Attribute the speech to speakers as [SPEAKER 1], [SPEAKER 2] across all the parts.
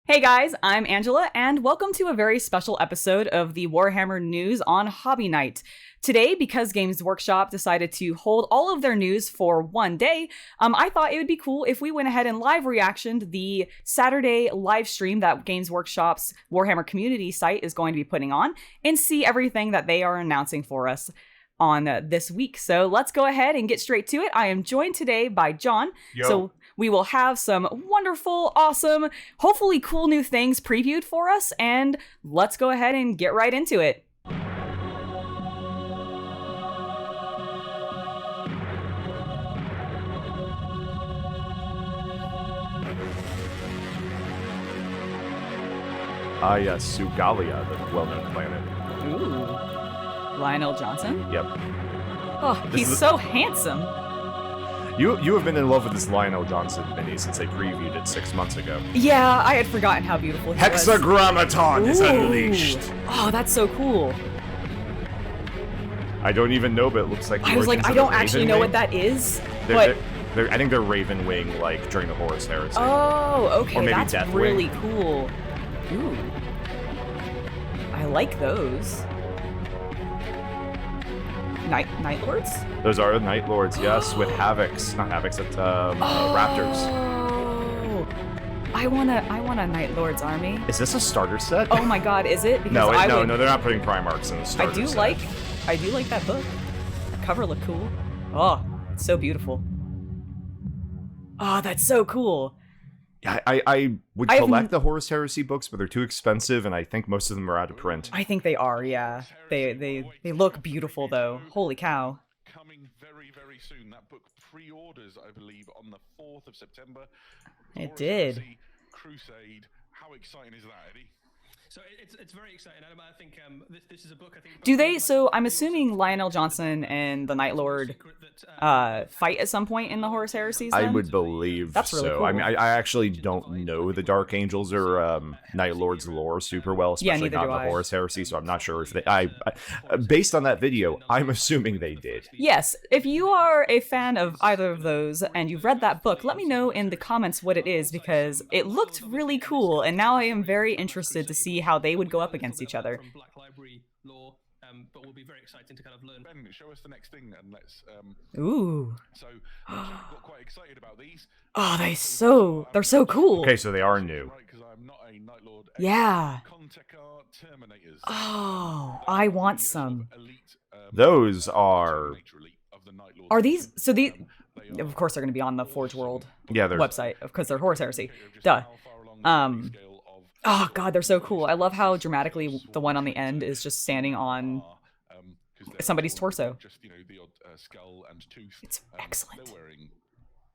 [SPEAKER 1] Hey guys, I'm Angela, and welcome to a very special episode of the Warhammer News on Hobby Night. Today, because Games Workshop decided to hold all of their news for one day, I thought it would be cool if we went ahead and live reactioned the Saturday live stream that Games Workshop's Warhammer community site is going to be putting on, and see everything that they are announcing for us on this week. So let's go ahead and get straight to it. I am joined today by John.
[SPEAKER 2] Yo.
[SPEAKER 1] So we will have some wonderful, awesome, hopefully cool new things previewed for us, and let's go ahead and get right into it.
[SPEAKER 2] Yes, Sugalia, the well-known planet.
[SPEAKER 1] Ooh. Lionel Johnson?
[SPEAKER 2] Yep.
[SPEAKER 1] Oh, he's so handsome.
[SPEAKER 2] You have been in love with this Lionel Johnson mini since they previewed it 6 months ago.
[SPEAKER 1] Yeah, I had forgotten how beautiful he was.
[SPEAKER 2] Hexagrammaton is
[SPEAKER 1] Ooh.
[SPEAKER 2] unleashed!
[SPEAKER 1] Oh, that's so cool.
[SPEAKER 2] I don't even know, but it looks like
[SPEAKER 1] I was like, I don't actually know what that is, but...
[SPEAKER 2] I think they're Raven Wing, like, during the Horus Heresy.
[SPEAKER 1] Oh, okay,
[SPEAKER 2] Or maybe
[SPEAKER 1] that's
[SPEAKER 2] Deathwing.
[SPEAKER 1] really cool. Ooh. I like those. Night Lords?
[SPEAKER 2] Those are the Night Lords, yes, with Havocs. Not Havocs, it's Raptors.
[SPEAKER 1] Oh, I want a Night Lord's army.
[SPEAKER 2] Is this a starter set?
[SPEAKER 1] Oh my god, is it? Because
[SPEAKER 2] No, they're not putting Primarchs in the starter set.
[SPEAKER 1] I do like that book. That cover looked cool. Oh, it's so beautiful. Oh, that's so cool.
[SPEAKER 2] I would collect the Horus Heresy books, but they're too expensive, and I think most of them are out of print.
[SPEAKER 1] I think they are, yeah. They look beautiful though. Holy cow.
[SPEAKER 3] Coming very, very soon. That book pre-orders, I believe, on the 4th of September.
[SPEAKER 1] It
[SPEAKER 3] Horus
[SPEAKER 1] did.
[SPEAKER 3] Heresy, Crusade. How exciting is that, Eddie?
[SPEAKER 4] So it's very exciting. I think this is a book. I think.
[SPEAKER 1] Do they? So I'm assuming Lionel Johnson and the Night Lord fight at some point in the Horus Heresies.
[SPEAKER 2] I
[SPEAKER 1] then?
[SPEAKER 2] would believe
[SPEAKER 1] That's really
[SPEAKER 2] so.
[SPEAKER 1] cool.
[SPEAKER 2] I mean, I actually don't know the Dark Angels or Night Lord's lore super well, especially
[SPEAKER 1] neither
[SPEAKER 2] not
[SPEAKER 1] do
[SPEAKER 2] the
[SPEAKER 1] I.
[SPEAKER 2] Horus Heresy. So I'm not sure if they. Based on that video, I'm assuming they did.
[SPEAKER 1] Yes, if you are a fan of either of those and you've read that book, let me know in the comments what it is, because it looked really cool, and now I am very interested to see how they would go up against each other.
[SPEAKER 4] From Black Library lore, but will be very exciting to kind of learn.
[SPEAKER 3] Ben, show us the next thing, and let's.
[SPEAKER 1] Ooh.
[SPEAKER 3] So, got quite excited about these.
[SPEAKER 1] Oh, they're so cool.
[SPEAKER 2] Okay, so they are new.
[SPEAKER 3] Right, because I'm not a Night Lord.
[SPEAKER 1] Yeah.
[SPEAKER 3] Contekar Terminators.
[SPEAKER 1] Oh, I want some.
[SPEAKER 3] Elite,
[SPEAKER 2] Those are.
[SPEAKER 3] of the Night Lord.
[SPEAKER 1] Are these, so these, of course they're going to be on the Forge World
[SPEAKER 2] Yeah, they're.
[SPEAKER 1] website, because they're Horus Heresy. Duh. Oh god, they're so cool. I love how dramatically the one on the end is just standing on somebody's torso.
[SPEAKER 3] Just, the odd skull and tooth.
[SPEAKER 1] It's excellent.
[SPEAKER 3] They're wearing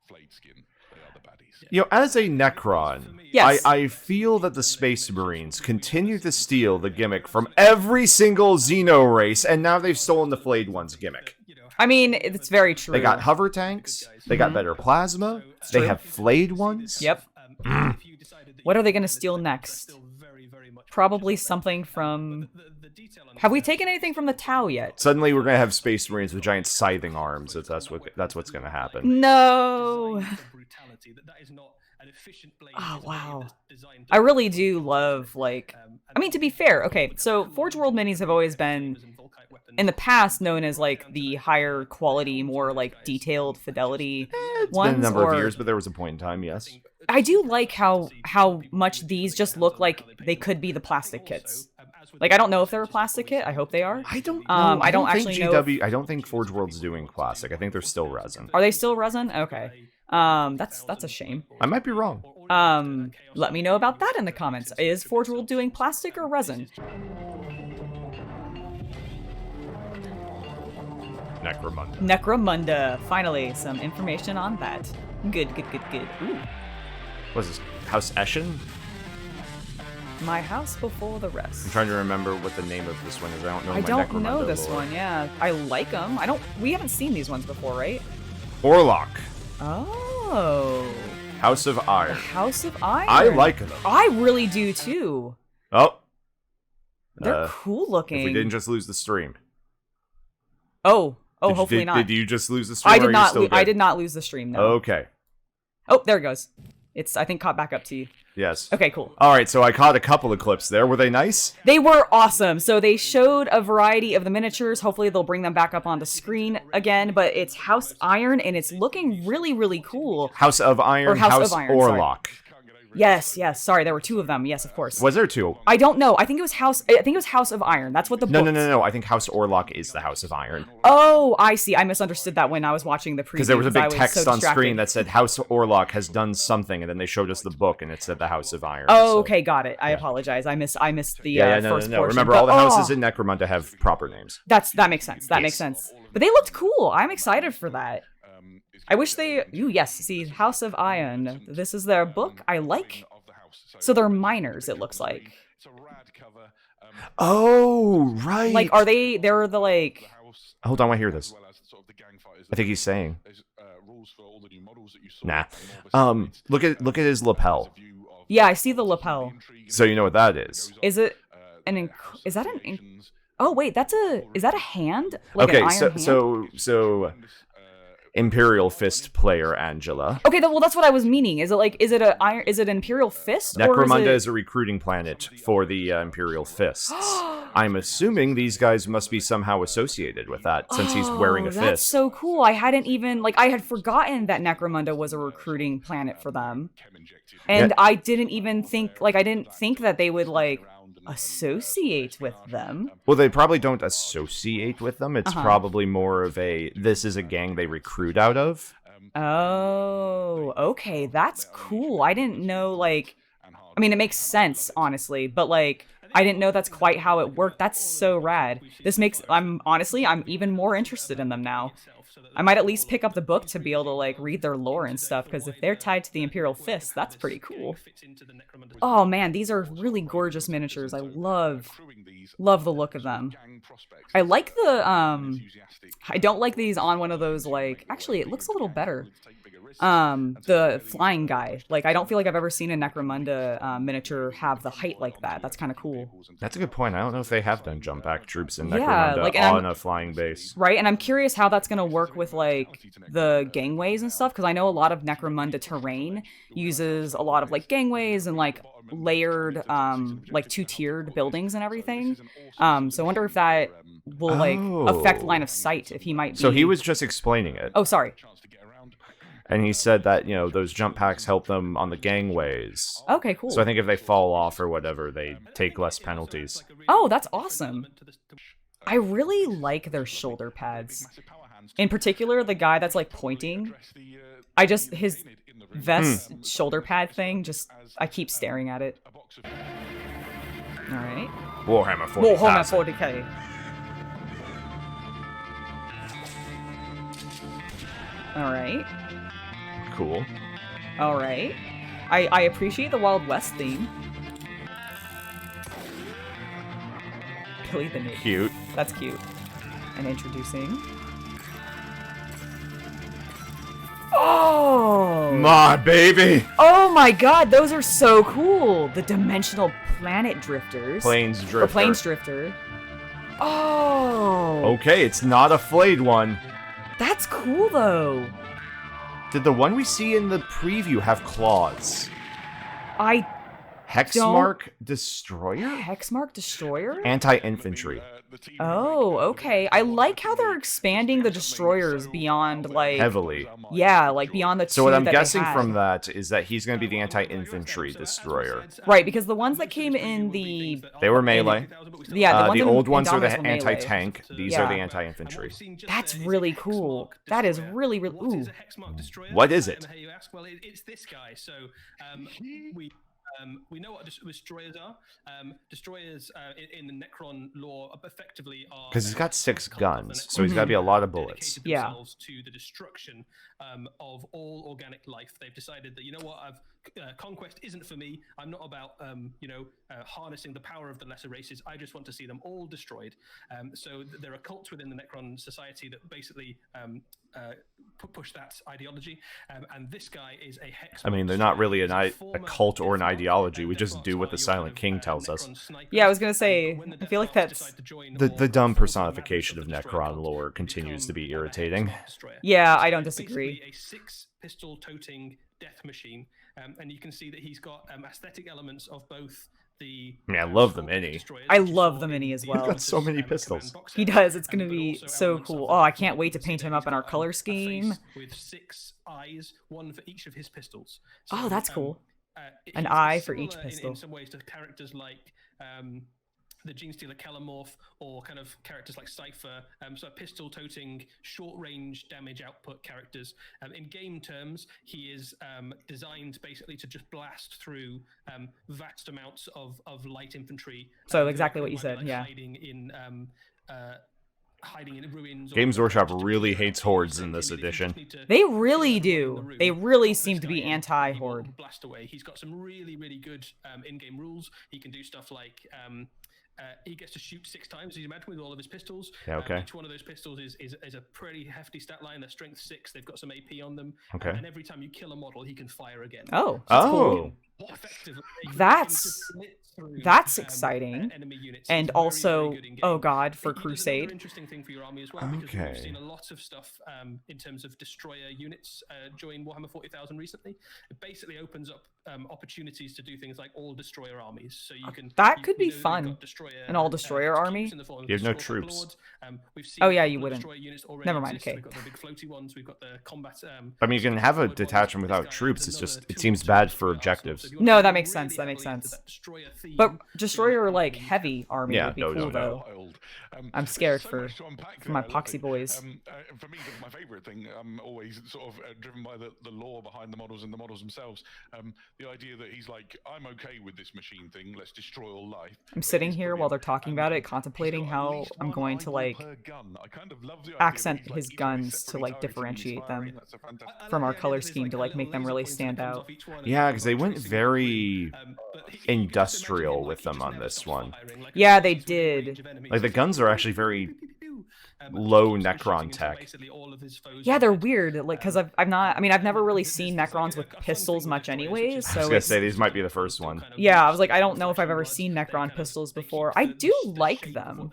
[SPEAKER 3] flayed skin. They are the baddies.
[SPEAKER 2] You know, as a Necron,
[SPEAKER 1] Yes.
[SPEAKER 2] I feel that the Space Marines continue to steal the gimmick from every single Xeno race, and now they've stolen the Flayed One's gimmick.
[SPEAKER 1] I mean, it's very true.
[SPEAKER 2] They got hover tanks, they got better plasma, they
[SPEAKER 1] true.
[SPEAKER 2] have Flayed Ones.
[SPEAKER 1] Yep. What are they going to steal next? Probably something from... Have we taken anything from the Tau yet?
[SPEAKER 2] Suddenly we're gonna have Space Marines with giant scything arms. That's what's gonna happen.
[SPEAKER 1] No! Oh, wow. I really do love, like... I mean, to be fair, okay, so Forge World minis have always been, in the past, known as, like, the higher quality, more, like, detailed fidelity
[SPEAKER 2] It's
[SPEAKER 1] ones.
[SPEAKER 2] been a number
[SPEAKER 1] or...
[SPEAKER 2] of years, but there was a point in time, yes.
[SPEAKER 1] I do like how much these just look like they could be the plastic kits. Like, I don't know if they're a plastic kit. I hope they are.
[SPEAKER 2] I don't know.
[SPEAKER 1] I don't
[SPEAKER 2] think
[SPEAKER 1] actually know if-
[SPEAKER 2] GW. I don't think Forge World's doing plastic. I think they're still resin.
[SPEAKER 1] Are they still resin? Okay. That's a shame.
[SPEAKER 2] I might be wrong.
[SPEAKER 1] Let me know about that in the comments. Is Forge World doing plastic or resin?
[SPEAKER 2] Necromunda.
[SPEAKER 1] Necromunda. Finally, some information on that. Good. Ooh.
[SPEAKER 2] What's this? House Eshin?
[SPEAKER 1] My house before the rest.
[SPEAKER 2] I'm trying to remember what the name of this one is. I don't know.
[SPEAKER 1] I
[SPEAKER 2] my
[SPEAKER 1] don't
[SPEAKER 2] Necromunda
[SPEAKER 1] know this
[SPEAKER 2] lore.
[SPEAKER 1] one, yeah. I like them. We haven't seen these ones before, right?
[SPEAKER 2] Orlok.
[SPEAKER 1] Oh.
[SPEAKER 2] House of Iron.
[SPEAKER 1] House of Iron.
[SPEAKER 2] I like them.
[SPEAKER 1] I really do too.
[SPEAKER 2] Oh.
[SPEAKER 1] They're cool looking.
[SPEAKER 2] If we didn't just lose the stream.
[SPEAKER 1] Oh, hopefully not.
[SPEAKER 2] Did you just lose the stream?
[SPEAKER 1] I
[SPEAKER 2] or
[SPEAKER 1] did
[SPEAKER 2] are you
[SPEAKER 1] not.
[SPEAKER 2] still
[SPEAKER 1] I
[SPEAKER 2] good?
[SPEAKER 1] did not lose the stream. No.
[SPEAKER 2] Okay.
[SPEAKER 1] Oh, there it goes. It's, I think, caught back up to you.
[SPEAKER 2] Yes.
[SPEAKER 1] Okay, cool.
[SPEAKER 2] All right, so I caught a couple of clips there. Were they nice?
[SPEAKER 1] They were awesome. So they showed a variety of the miniatures. Hopefully they'll bring them back up on the screen again, but it's House Iron and it's looking really, really cool.
[SPEAKER 2] House of Iron,
[SPEAKER 1] Or House
[SPEAKER 2] House
[SPEAKER 1] of Iron, sorry.
[SPEAKER 2] Orlok.
[SPEAKER 1] Yes, sorry, there were 2 of them. Yes, of course.
[SPEAKER 2] Was there 2?
[SPEAKER 1] I don't know. I think it was House of Iron. That's what the book.
[SPEAKER 2] No. I think House Orlok is the House of Iron.
[SPEAKER 1] Oh, I see. I misunderstood that when I was watching the preview.
[SPEAKER 2] Because there was a big
[SPEAKER 1] so
[SPEAKER 2] text on
[SPEAKER 1] distracted.
[SPEAKER 2] screen that said House Orlok has done something, and then they showed us the book, and it said the House of Iron.
[SPEAKER 1] Oh,
[SPEAKER 2] so-
[SPEAKER 1] okay, got it. I apologize. I missed the
[SPEAKER 2] No.
[SPEAKER 1] first portion.
[SPEAKER 2] Remember,
[SPEAKER 1] but-
[SPEAKER 2] all the houses in Necromunda have proper names.
[SPEAKER 1] That makes sense. That
[SPEAKER 2] Yes.
[SPEAKER 1] makes sense. But they looked cool. I'm excited for that. I wish they. Yes. See, House of Iron. This is their book. I like. So they're miners. It looks like.
[SPEAKER 2] Oh, right.
[SPEAKER 1] Like, are they? They're the like.
[SPEAKER 2] Hold on, I hear this. I think he's saying. Nah. Look at his lapel.
[SPEAKER 1] Yeah, I see the lapel.
[SPEAKER 2] So you know what that is.
[SPEAKER 1] Is it is that an? Oh wait, is that a hand? Like
[SPEAKER 2] Okay,
[SPEAKER 1] an iron hand?
[SPEAKER 2] so Imperial Fist player Angela.
[SPEAKER 1] Okay, well that's what I was meaning. Is it an Imperial Fist? or
[SPEAKER 2] Necromunda
[SPEAKER 1] is
[SPEAKER 2] is a recruiting planet for the Imperial Fists. I'm assuming these guys must be somehow associated with that, since he's wearing a
[SPEAKER 1] That's
[SPEAKER 2] fist.
[SPEAKER 1] so cool. I hadn't even I had forgotten that Necromunda was a recruiting planet for them. And
[SPEAKER 2] Yeah.
[SPEAKER 1] I didn't even think I didn't think that they would associate with them.
[SPEAKER 2] Well, they probably don't associate with them. It's probably more of this is a gang they recruit out of.
[SPEAKER 1] Oh, okay, that's cool. I didn't know I mean it makes sense honestly, but I didn't know that's quite how it worked. That's so rad. I'm even more interested in them now. I might at least pick up the book to be able to read their lore and stuff, because if they're tied to the Imperial Fist, that's pretty cool. Oh man, these are really gorgeous miniatures. I love the look of them. I like the I don't like these on one of those actually it looks a little better. The flying guy. I don't feel like I've ever seen a Necromunda miniature have the height like that. That's kind of cool.
[SPEAKER 2] That's a good point. I don't know if they have done jump back troops in
[SPEAKER 1] Yeah,
[SPEAKER 2] Necromunda
[SPEAKER 1] and
[SPEAKER 2] on a flying base.
[SPEAKER 1] Right, and I'm curious how that's going to work with the gangways and stuff, because I know a lot of Necromunda terrain uses a lot of gangways and layered 2-tiered buildings and everything. So I wonder if that will affect line of sight, if he might be...
[SPEAKER 2] So he was just explaining it.
[SPEAKER 1] Oh, sorry.
[SPEAKER 2] And he said that, those jump packs help them on the gangways.
[SPEAKER 1] Okay, cool.
[SPEAKER 2] So I think if they fall off or whatever, they take less penalties.
[SPEAKER 1] Oh, that's awesome. I really like their shoulder pads. In particular, the guy that's pointing. His vest shoulder pad thing, I keep staring at it. Alright.
[SPEAKER 2] Warhammer 40,000.
[SPEAKER 1] Warhammer 40k. Alright.
[SPEAKER 2] Cool.
[SPEAKER 1] Alright. I appreciate the Wild West theme. Billy the Newt.
[SPEAKER 2] Cute.
[SPEAKER 1] That's cute. And introducing... Oh!
[SPEAKER 2] My baby!
[SPEAKER 1] Oh my god, those are so cool! The Dimensional Planet Drifters.
[SPEAKER 2] Plains Drifter.
[SPEAKER 1] Or Plains Drifter. Oh!
[SPEAKER 2] Okay, it's not a flayed one.
[SPEAKER 1] That's cool, though.
[SPEAKER 2] Did the one we see in the preview have claws?
[SPEAKER 1] I
[SPEAKER 2] Hexmark Destroyer?
[SPEAKER 1] Hexmark Destroyer?
[SPEAKER 2] Anti-infantry.
[SPEAKER 1] Oh, okay. I like how they're expanding the destroyers beyond
[SPEAKER 2] Heavily.
[SPEAKER 1] Yeah, beyond the two.
[SPEAKER 2] So what I'm
[SPEAKER 1] that they
[SPEAKER 2] guessing
[SPEAKER 1] had.
[SPEAKER 2] from that is that he's going to be the anti-infantry destroyer.
[SPEAKER 1] Right, because the ones that came in the
[SPEAKER 2] They were melee.
[SPEAKER 1] yeah,
[SPEAKER 2] The
[SPEAKER 1] in
[SPEAKER 2] old ones are the
[SPEAKER 1] Indominus were melee.
[SPEAKER 2] anti-tank. These are the
[SPEAKER 1] Yeah.
[SPEAKER 2] anti-infantry.
[SPEAKER 1] That's really cool. That is really ooh.
[SPEAKER 2] What is it?
[SPEAKER 4] Well, it's this guy. So we know what destroyers are. Destroyers in the Necron lore effectively are...
[SPEAKER 2] Because he's got 6 guns, so he's got to be a lot of bullets.
[SPEAKER 4] dedicated
[SPEAKER 1] Yeah.
[SPEAKER 4] themselves to the destruction of all organic life. They've decided that, conquest isn't for me. I'm not about, harnessing the power of the lesser races. I just want to see them all destroyed. So there are cults within the Necron society that basically push that ideology. And this guy is a hex.
[SPEAKER 2] I mean, they're not really a cult or an ideology. We just do what the Silent King tells us.
[SPEAKER 1] Yeah, I was gonna say, I feel like that's
[SPEAKER 2] The dumb personification of Necron lore continues to be irritating.
[SPEAKER 1] Yeah, I don't disagree.
[SPEAKER 4] A 6-pistol toting death machine, and you can see that he's got aesthetic elements of both the.
[SPEAKER 2] I mean, I love the mini.
[SPEAKER 1] I love the mini as well.
[SPEAKER 2] He's got so many pistols.
[SPEAKER 1] He does. It's going to be so cool. Oh, I can't wait to paint him up in our color scheme.
[SPEAKER 4] With 6 eyes, 1 for each of his pistols.
[SPEAKER 1] Oh, that's cool. An
[SPEAKER 4] He's
[SPEAKER 1] eye for
[SPEAKER 4] similar
[SPEAKER 1] each pistol.
[SPEAKER 4] In some ways to characters like the Genestealer Kellamorph, or kind of characters like Cypher, so pistol-toting, short-range damage output characters. In game terms, he is designed basically to just blast through vast amounts of light infantry.
[SPEAKER 1] So exactly what you said,
[SPEAKER 4] like
[SPEAKER 1] yeah.
[SPEAKER 4] Hiding in ruins.
[SPEAKER 2] Games Workshop really hates hordes in this edition.
[SPEAKER 1] They really do. They really seem to be anti-horde.
[SPEAKER 4] Blast away. He's got some really, really good in-game rules. He can do stuff like he gets to shoot 6 times, as you imagine, with all of his pistols.
[SPEAKER 2] Yeah, okay.
[SPEAKER 4] Each one of those pistols is a pretty hefty stat line. They're strength 6. They've got some AP on them.
[SPEAKER 2] Okay.
[SPEAKER 4] And every time you kill a model, he can fire again.
[SPEAKER 1] Oh, that's cool.
[SPEAKER 4] Effectively,
[SPEAKER 1] That's exciting.
[SPEAKER 4] Enemy units.
[SPEAKER 1] And
[SPEAKER 4] It's very,
[SPEAKER 1] also,
[SPEAKER 4] very good in-game.
[SPEAKER 1] oh god, for
[SPEAKER 4] He does
[SPEAKER 1] Crusade.
[SPEAKER 4] another interesting thing for your army as well, because
[SPEAKER 2] Okay.
[SPEAKER 4] we've seen a lot of stuff in terms of destroyer units join Warhammer 40,000 recently. It basically opens up opportunities to do things like all destroyer armies. So you can
[SPEAKER 1] That could be
[SPEAKER 4] know that you've
[SPEAKER 1] fun.
[SPEAKER 4] got destroyer,
[SPEAKER 1] An all destroyer
[SPEAKER 4] troops
[SPEAKER 1] army?
[SPEAKER 4] in the form of
[SPEAKER 2] You have no
[SPEAKER 4] destroyer
[SPEAKER 2] troops.
[SPEAKER 4] lords. We've seen
[SPEAKER 1] Oh, yeah,
[SPEAKER 4] a
[SPEAKER 1] you
[SPEAKER 4] couple of
[SPEAKER 1] wouldn't.
[SPEAKER 4] destroyer units already
[SPEAKER 1] Never mind,
[SPEAKER 4] exist.
[SPEAKER 1] okay.
[SPEAKER 4] We've got the big floaty ones. We've got the combat.
[SPEAKER 2] I mean, you can have a
[SPEAKER 4] forward ones.
[SPEAKER 2] detachment
[SPEAKER 4] This
[SPEAKER 2] without
[SPEAKER 4] guy
[SPEAKER 2] troops.
[SPEAKER 4] adds
[SPEAKER 2] It's just
[SPEAKER 4] another
[SPEAKER 2] it
[SPEAKER 4] 2
[SPEAKER 2] seems
[SPEAKER 4] or 2
[SPEAKER 2] bad
[SPEAKER 4] destroyer
[SPEAKER 2] for
[SPEAKER 4] arsenal.
[SPEAKER 2] objectives.
[SPEAKER 4] So if you
[SPEAKER 1] No,
[SPEAKER 4] wanna
[SPEAKER 1] that
[SPEAKER 4] go
[SPEAKER 1] makes sense,
[SPEAKER 4] really
[SPEAKER 1] that makes
[SPEAKER 4] heavily into
[SPEAKER 1] sense.
[SPEAKER 4] that destroyer theme,
[SPEAKER 1] But destroyer like
[SPEAKER 4] you
[SPEAKER 1] heavy army
[SPEAKER 2] Yeah,
[SPEAKER 1] would be
[SPEAKER 2] no,
[SPEAKER 1] cool
[SPEAKER 2] no.
[SPEAKER 1] though.
[SPEAKER 3] Wild.
[SPEAKER 1] I'm
[SPEAKER 3] there's
[SPEAKER 1] scared
[SPEAKER 3] so
[SPEAKER 1] for
[SPEAKER 3] much to unpack
[SPEAKER 1] my
[SPEAKER 3] there, I love
[SPEAKER 1] poxy
[SPEAKER 3] it.
[SPEAKER 1] boys.
[SPEAKER 3] For me, my favourite thing, always sort of driven by the lore behind the models and the models themselves. The idea that he's like, I'm okay with this machine thing. Let's destroy all life.
[SPEAKER 1] I'm sitting
[SPEAKER 3] It's
[SPEAKER 1] here while they're
[SPEAKER 3] brilliant.
[SPEAKER 1] talking about it, contemplating
[SPEAKER 3] He's got at
[SPEAKER 1] how
[SPEAKER 3] least
[SPEAKER 1] I'm
[SPEAKER 3] one
[SPEAKER 1] going to
[SPEAKER 3] eyeball
[SPEAKER 1] like
[SPEAKER 3] per gun. I kind of love the idea that
[SPEAKER 1] accent
[SPEAKER 3] he's, like,
[SPEAKER 1] his
[SPEAKER 3] each of these
[SPEAKER 1] guns to
[SPEAKER 3] separately
[SPEAKER 1] like
[SPEAKER 3] targeting and
[SPEAKER 1] differentiate them
[SPEAKER 3] firing. That's a fantastic.
[SPEAKER 1] from our color scheme to like make them really stand out.
[SPEAKER 2] Yeah, because they went very industrial with them on this one.
[SPEAKER 1] Yeah, they did.
[SPEAKER 2] Like the guns are actually very low Necron tech.
[SPEAKER 1] Yeah, they're weird. Like, because I've not. I mean, I've never really seen Necrons with pistols much, anyways.
[SPEAKER 2] I was
[SPEAKER 1] So
[SPEAKER 2] gonna
[SPEAKER 1] it's,
[SPEAKER 2] say these might be the first one.
[SPEAKER 1] yeah, I was like, I don't know if I've ever seen Necron pistols before. I do like them.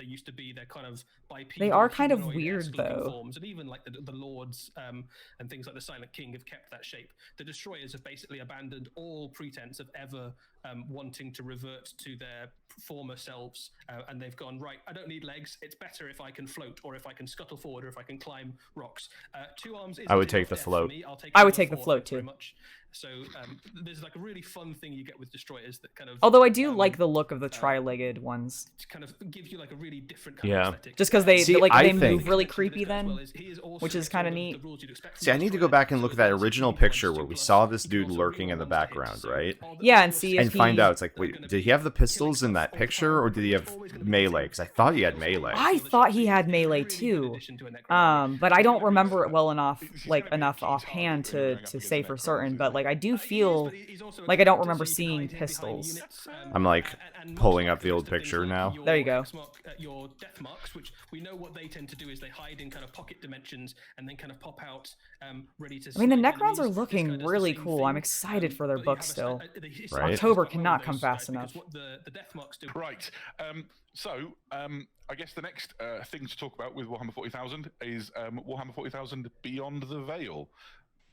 [SPEAKER 1] They are kind of weird, though.
[SPEAKER 4] And even like the lords and things like the Silent King have kept that shape. The destroyers have basically abandoned all pretense of ever wanting to revert to their former selves, and they've gone, right, I don't need legs. It's better if I can float, or if I can scuttle forward, or if I can climb rocks. 2 arms.
[SPEAKER 2] I would take the float.
[SPEAKER 1] I would take the float, too.
[SPEAKER 4] Very much. So there's like a really fun thing you get with destroyers that kind of.
[SPEAKER 1] Although I do like the look of the tri-legged ones,
[SPEAKER 4] to kind of gives you like a really different kind
[SPEAKER 2] Yeah.
[SPEAKER 4] of aesthetic.
[SPEAKER 1] just because they
[SPEAKER 2] See,
[SPEAKER 1] like
[SPEAKER 2] I
[SPEAKER 1] they
[SPEAKER 2] think-
[SPEAKER 1] move really creepy then, which is kind of neat.
[SPEAKER 2] See, I need to go back and look at that original picture where we saw this dude lurking in the background, right?
[SPEAKER 1] Yeah, and see if
[SPEAKER 2] And find
[SPEAKER 1] he-
[SPEAKER 2] out, it's like, wait, did he have the pistols in that picture, or did he have melee? Because I thought he had melee.
[SPEAKER 1] I thought he had melee too, but I don't remember it well enough, like enough offhand to say for certain. But like I do feel like I don't remember seeing pistols.
[SPEAKER 2] I'm like pulling up the old picture now.
[SPEAKER 1] There you go.
[SPEAKER 4] Your death marks, which we know what they tend to do is they hide in kind of pocket dimensions and then kind of pop out ready to.
[SPEAKER 1] I mean, the
[SPEAKER 4] snipe
[SPEAKER 1] Necrons
[SPEAKER 4] enemies.
[SPEAKER 1] are
[SPEAKER 4] This
[SPEAKER 1] looking
[SPEAKER 4] guy does the
[SPEAKER 1] really
[SPEAKER 4] same
[SPEAKER 1] cool.
[SPEAKER 4] thing,
[SPEAKER 1] I'm excited for their
[SPEAKER 4] but you
[SPEAKER 1] book
[SPEAKER 4] have a
[SPEAKER 1] still.
[SPEAKER 4] it's
[SPEAKER 2] Right.
[SPEAKER 1] October
[SPEAKER 4] quite
[SPEAKER 1] cannot
[SPEAKER 4] one of
[SPEAKER 1] come
[SPEAKER 4] those
[SPEAKER 1] fast
[SPEAKER 4] guys, because
[SPEAKER 1] enough.
[SPEAKER 4] What the death marks do.
[SPEAKER 3] Right. I guess the next thing to talk about with Warhammer 40,000 is Warhammer 40,000 Beyond the Veil.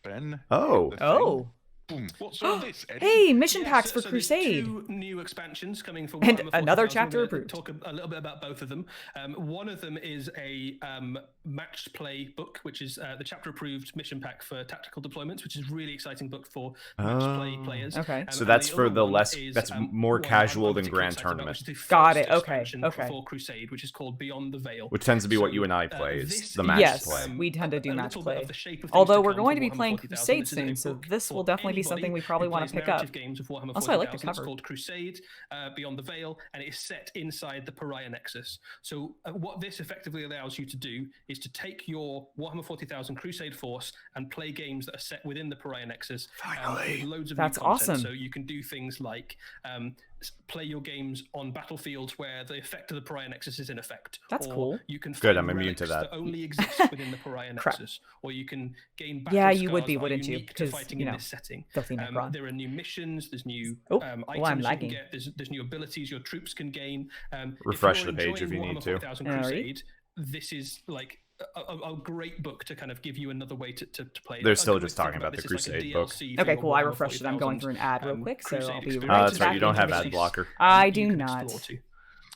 [SPEAKER 3] Ben.
[SPEAKER 2] Oh.
[SPEAKER 3] the thing.
[SPEAKER 1] Oh,
[SPEAKER 3] Boom. What's all this, Eddie?
[SPEAKER 1] hey, mission
[SPEAKER 4] Yeah,
[SPEAKER 1] packs
[SPEAKER 4] so
[SPEAKER 1] for
[SPEAKER 4] there's
[SPEAKER 1] Crusade.
[SPEAKER 4] 2 new expansions coming for
[SPEAKER 1] And
[SPEAKER 4] Warhammer
[SPEAKER 1] another
[SPEAKER 4] 40,000.
[SPEAKER 1] chapter
[SPEAKER 4] We're gonna
[SPEAKER 1] approved.
[SPEAKER 4] Talk a little bit about both of them. One of them is a match play book, which is the chapter approved mission pack for tactical deployments, which is a really exciting book for match play players.
[SPEAKER 1] Okay.
[SPEAKER 2] So
[SPEAKER 4] and
[SPEAKER 2] that's
[SPEAKER 4] the
[SPEAKER 2] for
[SPEAKER 4] other
[SPEAKER 2] the
[SPEAKER 4] one
[SPEAKER 2] less-
[SPEAKER 4] is,
[SPEAKER 2] that's more
[SPEAKER 4] one
[SPEAKER 2] casual
[SPEAKER 4] I'm
[SPEAKER 2] than
[SPEAKER 4] particularly
[SPEAKER 2] Grand
[SPEAKER 4] excited about,
[SPEAKER 2] Tournament.
[SPEAKER 4] which is the
[SPEAKER 1] Got
[SPEAKER 4] first
[SPEAKER 1] it, okay,
[SPEAKER 4] expansion
[SPEAKER 1] okay.
[SPEAKER 4] For Crusade, which is called Beyond the Veil.
[SPEAKER 2] Which tends to be what
[SPEAKER 4] So,
[SPEAKER 2] you and I play, is
[SPEAKER 4] this
[SPEAKER 2] the match
[SPEAKER 1] Yes,
[SPEAKER 2] play.
[SPEAKER 1] we tend to do
[SPEAKER 4] a
[SPEAKER 1] match
[SPEAKER 4] little bit
[SPEAKER 1] play.
[SPEAKER 4] of the shape of things
[SPEAKER 1] Although
[SPEAKER 4] to
[SPEAKER 1] we're
[SPEAKER 4] come
[SPEAKER 1] going to
[SPEAKER 4] for
[SPEAKER 1] be
[SPEAKER 4] Warhammer
[SPEAKER 1] playing
[SPEAKER 4] 40,000.
[SPEAKER 1] Crusade
[SPEAKER 4] This is a
[SPEAKER 1] soon, so
[SPEAKER 4] book
[SPEAKER 1] this will
[SPEAKER 4] for
[SPEAKER 1] definitely be
[SPEAKER 4] anybody
[SPEAKER 1] something we probably
[SPEAKER 4] who
[SPEAKER 1] want to
[SPEAKER 4] plays
[SPEAKER 1] pick up.
[SPEAKER 4] narrative games of Warhammer
[SPEAKER 1] Also, I like the
[SPEAKER 4] 40,000. It's
[SPEAKER 1] cover.
[SPEAKER 4] called Crusade Beyond the Veil, and it is set inside the Pariah Nexus. So what this effectively allows you to do is to take your Warhammer 40,000 Crusade force and play games that are set within the Pariah Nexus. With loads of
[SPEAKER 1] That's
[SPEAKER 4] new content.
[SPEAKER 1] awesome.
[SPEAKER 4] So you can do things like play your games on battlefields where the effect of the Pariah Nexus is in effect.
[SPEAKER 1] That's
[SPEAKER 4] or
[SPEAKER 1] cool.
[SPEAKER 4] You can
[SPEAKER 2] Good,
[SPEAKER 4] find
[SPEAKER 2] I'm immune to
[SPEAKER 4] relics
[SPEAKER 2] that.
[SPEAKER 4] only exist within the Pariah
[SPEAKER 1] Crap.
[SPEAKER 4] Nexus, or you can gain battle
[SPEAKER 1] Yeah, you would
[SPEAKER 4] scars
[SPEAKER 1] be,
[SPEAKER 4] that are
[SPEAKER 1] wouldn't you?
[SPEAKER 4] unique to
[SPEAKER 1] Because,
[SPEAKER 4] fighting
[SPEAKER 1] you
[SPEAKER 4] in
[SPEAKER 1] know,
[SPEAKER 4] this setting.
[SPEAKER 1] filthy Necron.
[SPEAKER 4] There are new missions, there's new
[SPEAKER 1] Oh,
[SPEAKER 4] items
[SPEAKER 1] I'm
[SPEAKER 4] you can
[SPEAKER 1] lagging.
[SPEAKER 4] get, there's new abilities your troops can gain.
[SPEAKER 2] Refresh
[SPEAKER 4] if you're
[SPEAKER 2] the page if you
[SPEAKER 4] enjoying
[SPEAKER 2] need
[SPEAKER 4] Warhammer
[SPEAKER 2] to.
[SPEAKER 4] 40,000
[SPEAKER 1] Alright.
[SPEAKER 4] Crusade, this is like a great book to kind of give you another way to play.
[SPEAKER 2] They're still just talking about the
[SPEAKER 4] this is like a
[SPEAKER 2] Crusade book.
[SPEAKER 4] DLC for
[SPEAKER 1] Okay,
[SPEAKER 4] your
[SPEAKER 1] cool. I
[SPEAKER 4] Warhammer
[SPEAKER 1] refreshed it. I'm going
[SPEAKER 4] 40,000,
[SPEAKER 1] through an ad real quick, so
[SPEAKER 4] Crusade
[SPEAKER 1] I'll be
[SPEAKER 4] experience.
[SPEAKER 1] right
[SPEAKER 2] That's right.
[SPEAKER 1] back
[SPEAKER 2] You don't
[SPEAKER 1] into
[SPEAKER 2] have
[SPEAKER 1] the
[SPEAKER 2] ad
[SPEAKER 1] release.
[SPEAKER 2] blocker.
[SPEAKER 1] I
[SPEAKER 4] you
[SPEAKER 1] do
[SPEAKER 4] can
[SPEAKER 1] not.
[SPEAKER 4] explore to.